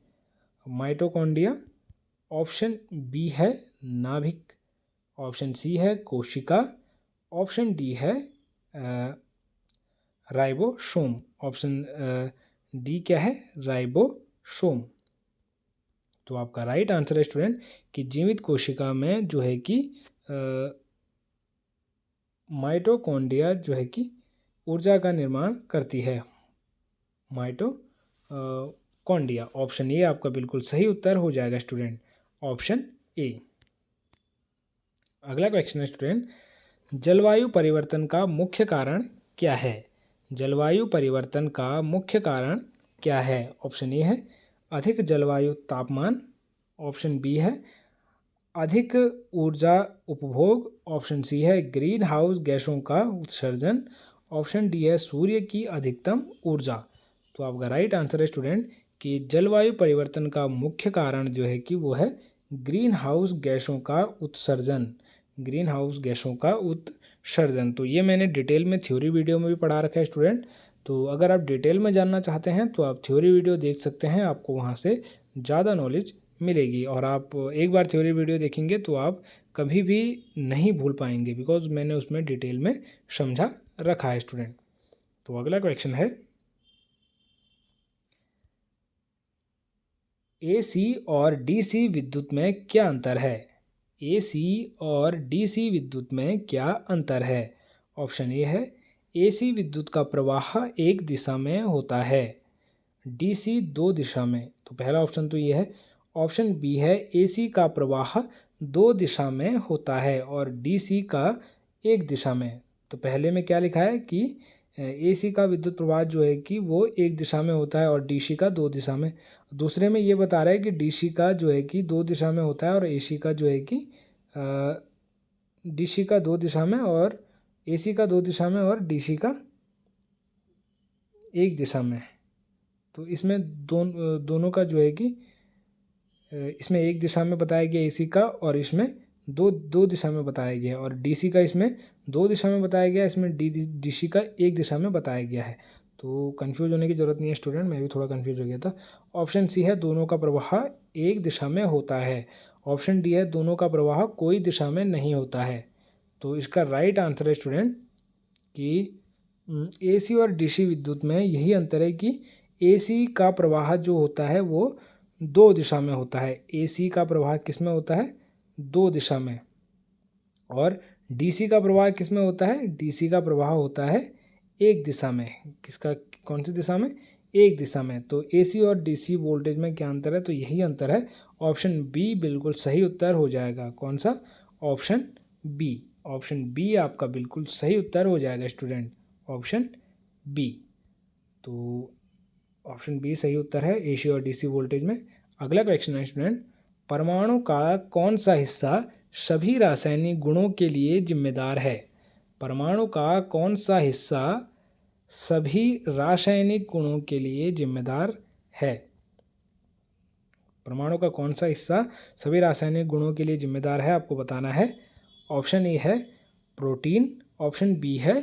माइटोकॉन्ड्रिया, ऑप्शन बी है नाभिक, ऑप्शन सी है कोशिका, ऑप्शन डी है राइबोसोम। ऑप्शन डी क्या है? राइबोसोम। तो आपका राइट आंसर है स्टूडेंट कि जीवित कोशिका में जो है कि माइटोकॉन्ड्रिया जो है कि ऊर्जा का निर्माण करती है, माइटोकॉन्ड्रिया। ऑप्शन ए आपका बिल्कुल सही उत्तर हो जाएगा स्टूडेंट, ऑप्शन ए। अगला क्वेश्चन है स्टूडेंट, जलवायु परिवर्तन का मुख्य कारण क्या है? जलवायु परिवर्तन का मुख्य कारण क्या है? ऑप्शन ए है अधिक जलवायु तापमान, ऑप्शन बी है अधिक ऊर्जा उपभोग, ऑप्शन सी है ग्रीन हाउस गैसों का उत्सर्जन, ऑप्शन डी है सूर्य की अधिकतम ऊर्जा। तो आपका राइट आंसर है स्टूडेंट कि जलवायु परिवर्तन का मुख्य कारण जो है कि वो है ग्रीन हाउस गैसों का उत्सर्जन। ग्रीन हाउस गैसों का उत्सर्जन। तो ये मैंने डिटेल में थ्योरी वीडियो में भी पढ़ा रखा है स्टूडेंट। तो अगर आप डिटेल में जानना चाहते हैं तो आप थ्योरी वीडियो देख सकते हैं, आपको वहाँ से ज़्यादा नॉलेज मिलेगी। और आप एक बार थ्योरी वीडियो देखेंगे तो आप कभी भी नहीं भूल पाएंगे, बिकॉज मैंने उसमें डिटेल में समझा रखा है स्टूडेंट। तो अगला क्वेश्चन है, एसी और डीसी विद्युत में क्या अंतर है? एसी और डीसी विद्युत में क्या अंतर है? ऑप्शन ए है एसी विद्युत का प्रवाह एक दिशा में होता है, डीसी दो दिशा में। तो पहला ऑप्शन तो ये है। ऑप्शन बी है एसी का प्रवाह दो दिशा में होता है और डीसी का एक दिशा में। तो पहले में क्या लिखा है कि एसी का विद्युत प्रवाह जो है कि वो एक दिशा में होता है और डीसी का दो दिशा में। दूसरे में ये बता रहा है कि डीसी का जो है कि दो दिशा में होता है और एसी का जो है कि डीसी का दो दिशा में और एसी का दो दिशा में और डीसी का एक दिशा में। तो इसमें दोनों का जो है कि इसमें एक दिशा में बताया गया एसी का और इसमें दो दिशा में बताया गया, और डीसी का इसमें दो दिशा में बताया गया, इसमें डीसी का एक दिशा में बताया गया है। तो कंफ्यूज होने की ज़रूरत नहीं है स्टूडेंट, मैं भी थोड़ा कंफ्यूज हो गया था। ऑप्शन सी है दोनों का प्रवाह एक दिशा में होता है, ऑप्शन डी है दोनों का प्रवाह कोई दिशा में नहीं होता है। तो इसका राइट आंसर है स्टूडेंट कि एसी और डीसी विद्युत में यही अंतर है कि एसी का प्रवाह जो होता है वो दो दिशा में होता है। एसी का प्रवाह किस में होता है? दो दिशा में। और डीसी का प्रवाह किस में होता है? डीसी का प्रवाह होता है एक दिशा में। किसका? कौन सी दिशा में? एक दिशा में। तो AC और DC वोल्टेज में क्या अंतर है, तो यही अंतर है। ऑप्शन बी बिल्कुल सही उत्तर हो जाएगा। कौन सा? Option B. ऑप्शन बी आपका बिल्कुल सही उत्तर हो जाएगा स्टूडेंट, ऑप्शन बी। तो ऑप्शन बी सही उत्तर है AC और DC वोल्टेज में। अगला क्वेश्चन है स्टूडेंट, परमाणु का कौन सा हिस्सा सभी रासायनिक गुणों के लिए जिम्मेदार है? परमाणु का कौन सा हिस्सा सभी रासायनिक गुणों के लिए जिम्मेदार है? परमाणु का कौन सा हिस्सा सभी रासायनिक गुणों के लिए जिम्मेदार है, आपको बताना है। ऑप्शन ए है प्रोटीन, ऑप्शन बी है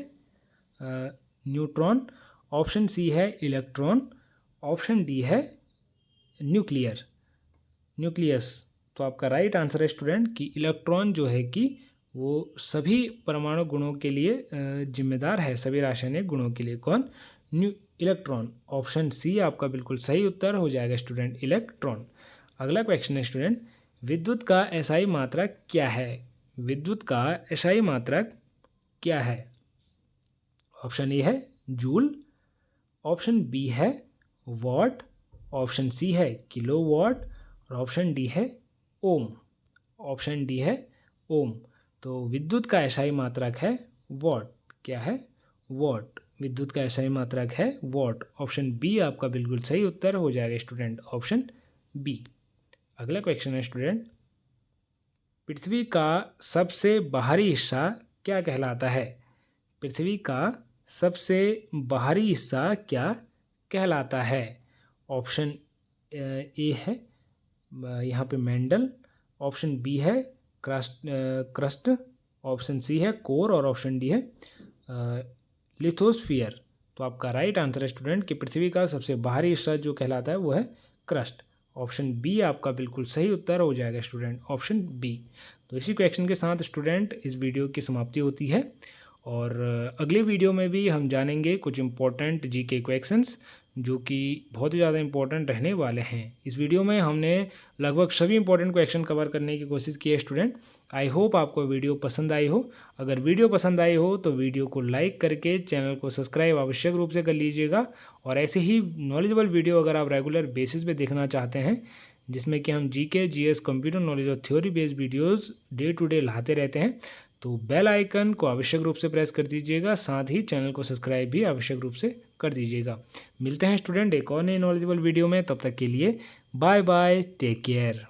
न्यूट्रॉन, ऑप्शन सी है इलेक्ट्रॉन, ऑप्शन डी है न्यूक्लियस। तो आपका राइट आंसर है स्टूडेंट कि इलेक्ट्रॉन जो है कि वो सभी परमाणु गुणों के लिए जिम्मेदार है, सभी रासायनिक गुणों के लिए। कौन? इलेक्ट्रॉन। ऑप्शन सी आपका बिल्कुल सही उत्तर हो जाएगा स्टूडेंट, इलेक्ट्रॉन। अगला क्वेश्चन है स्टूडेंट, विद्युत का एसआई मात्रक क्या है? विद्युत का एसआई मात्रक क्या है? ऑप्शन ए है जूल, ऑप्शन बी है वॉट, ऑप्शन सी है किलोवाट और ऑप्शन डी है ओम। ऑप्शन डी है ओम। तो विद्युत का एसआई मात्रक है वॉट। क्या है? वॉट। विद्युत का एसआई मात्रक है वॉट। ऑप्शन बी आपका बिल्कुल सही उत्तर हो जाएगा स्टूडेंट, ऑप्शन बी। अगला क्वेश्चन है स्टूडेंट, पृथ्वी का सबसे बाहरी हिस्सा क्या कहलाता है? पृथ्वी का सबसे बाहरी हिस्सा क्या कहलाता है? ऑप्शन ए है यहाँ पे मेंडल, ऑप्शन बी है क्रस्ट, ऑप्शन सी है कोर और ऑप्शन डी है लिथोस्फीयर। तो आपका राइट आंसर है स्टूडेंट कि पृथ्वी का सबसे बाहरी हिस्सा जो कहलाता है वो है क्रस्ट। ऑप्शन बी आपका बिल्कुल सही उत्तर हो जाएगा स्टूडेंट, ऑप्शन बी। तो इसी क्वेश्चन के साथ स्टूडेंट इस वीडियो की समाप्ति होती है और अगले वीडियो में भी हम जानेंगे कुछ इम्पोर्टेंट जीके क्वेश्चंस जो कि बहुत ही ज़्यादा इंपॉर्टेंट रहने वाले हैं। इस वीडियो में हमने लगभग सभी इंपॉर्टेंट क्वेश्चन कवर करने की कोशिश की है स्टूडेंट। आई होप आपको वीडियो पसंद आई हो। अगर वीडियो पसंद आई हो तो वीडियो को लाइक करके चैनल को सब्सक्राइब आवश्यक रूप से कर लीजिएगा और ऐसे ही नॉलेजेबल वीडियो अगर आप रेगुलर बेसिस पे देखना चाहते हैं जिसमें कि हम जीके, जीएस, कंप्यूटर नॉलेज और theory based videos day to day लाते रहते हैं, तो बेल आइकन को आवश्यक रूप से प्रेस कर दीजिएगा, साथ ही चैनल को सब्सक्राइब भी आवश्यक रूप से कर दीजिएगा। मिलते हैं स्टूडेंट एक और नई नॉलेजेबल वीडियो में, तब तक के लिए बाय बाय, टेक केयर।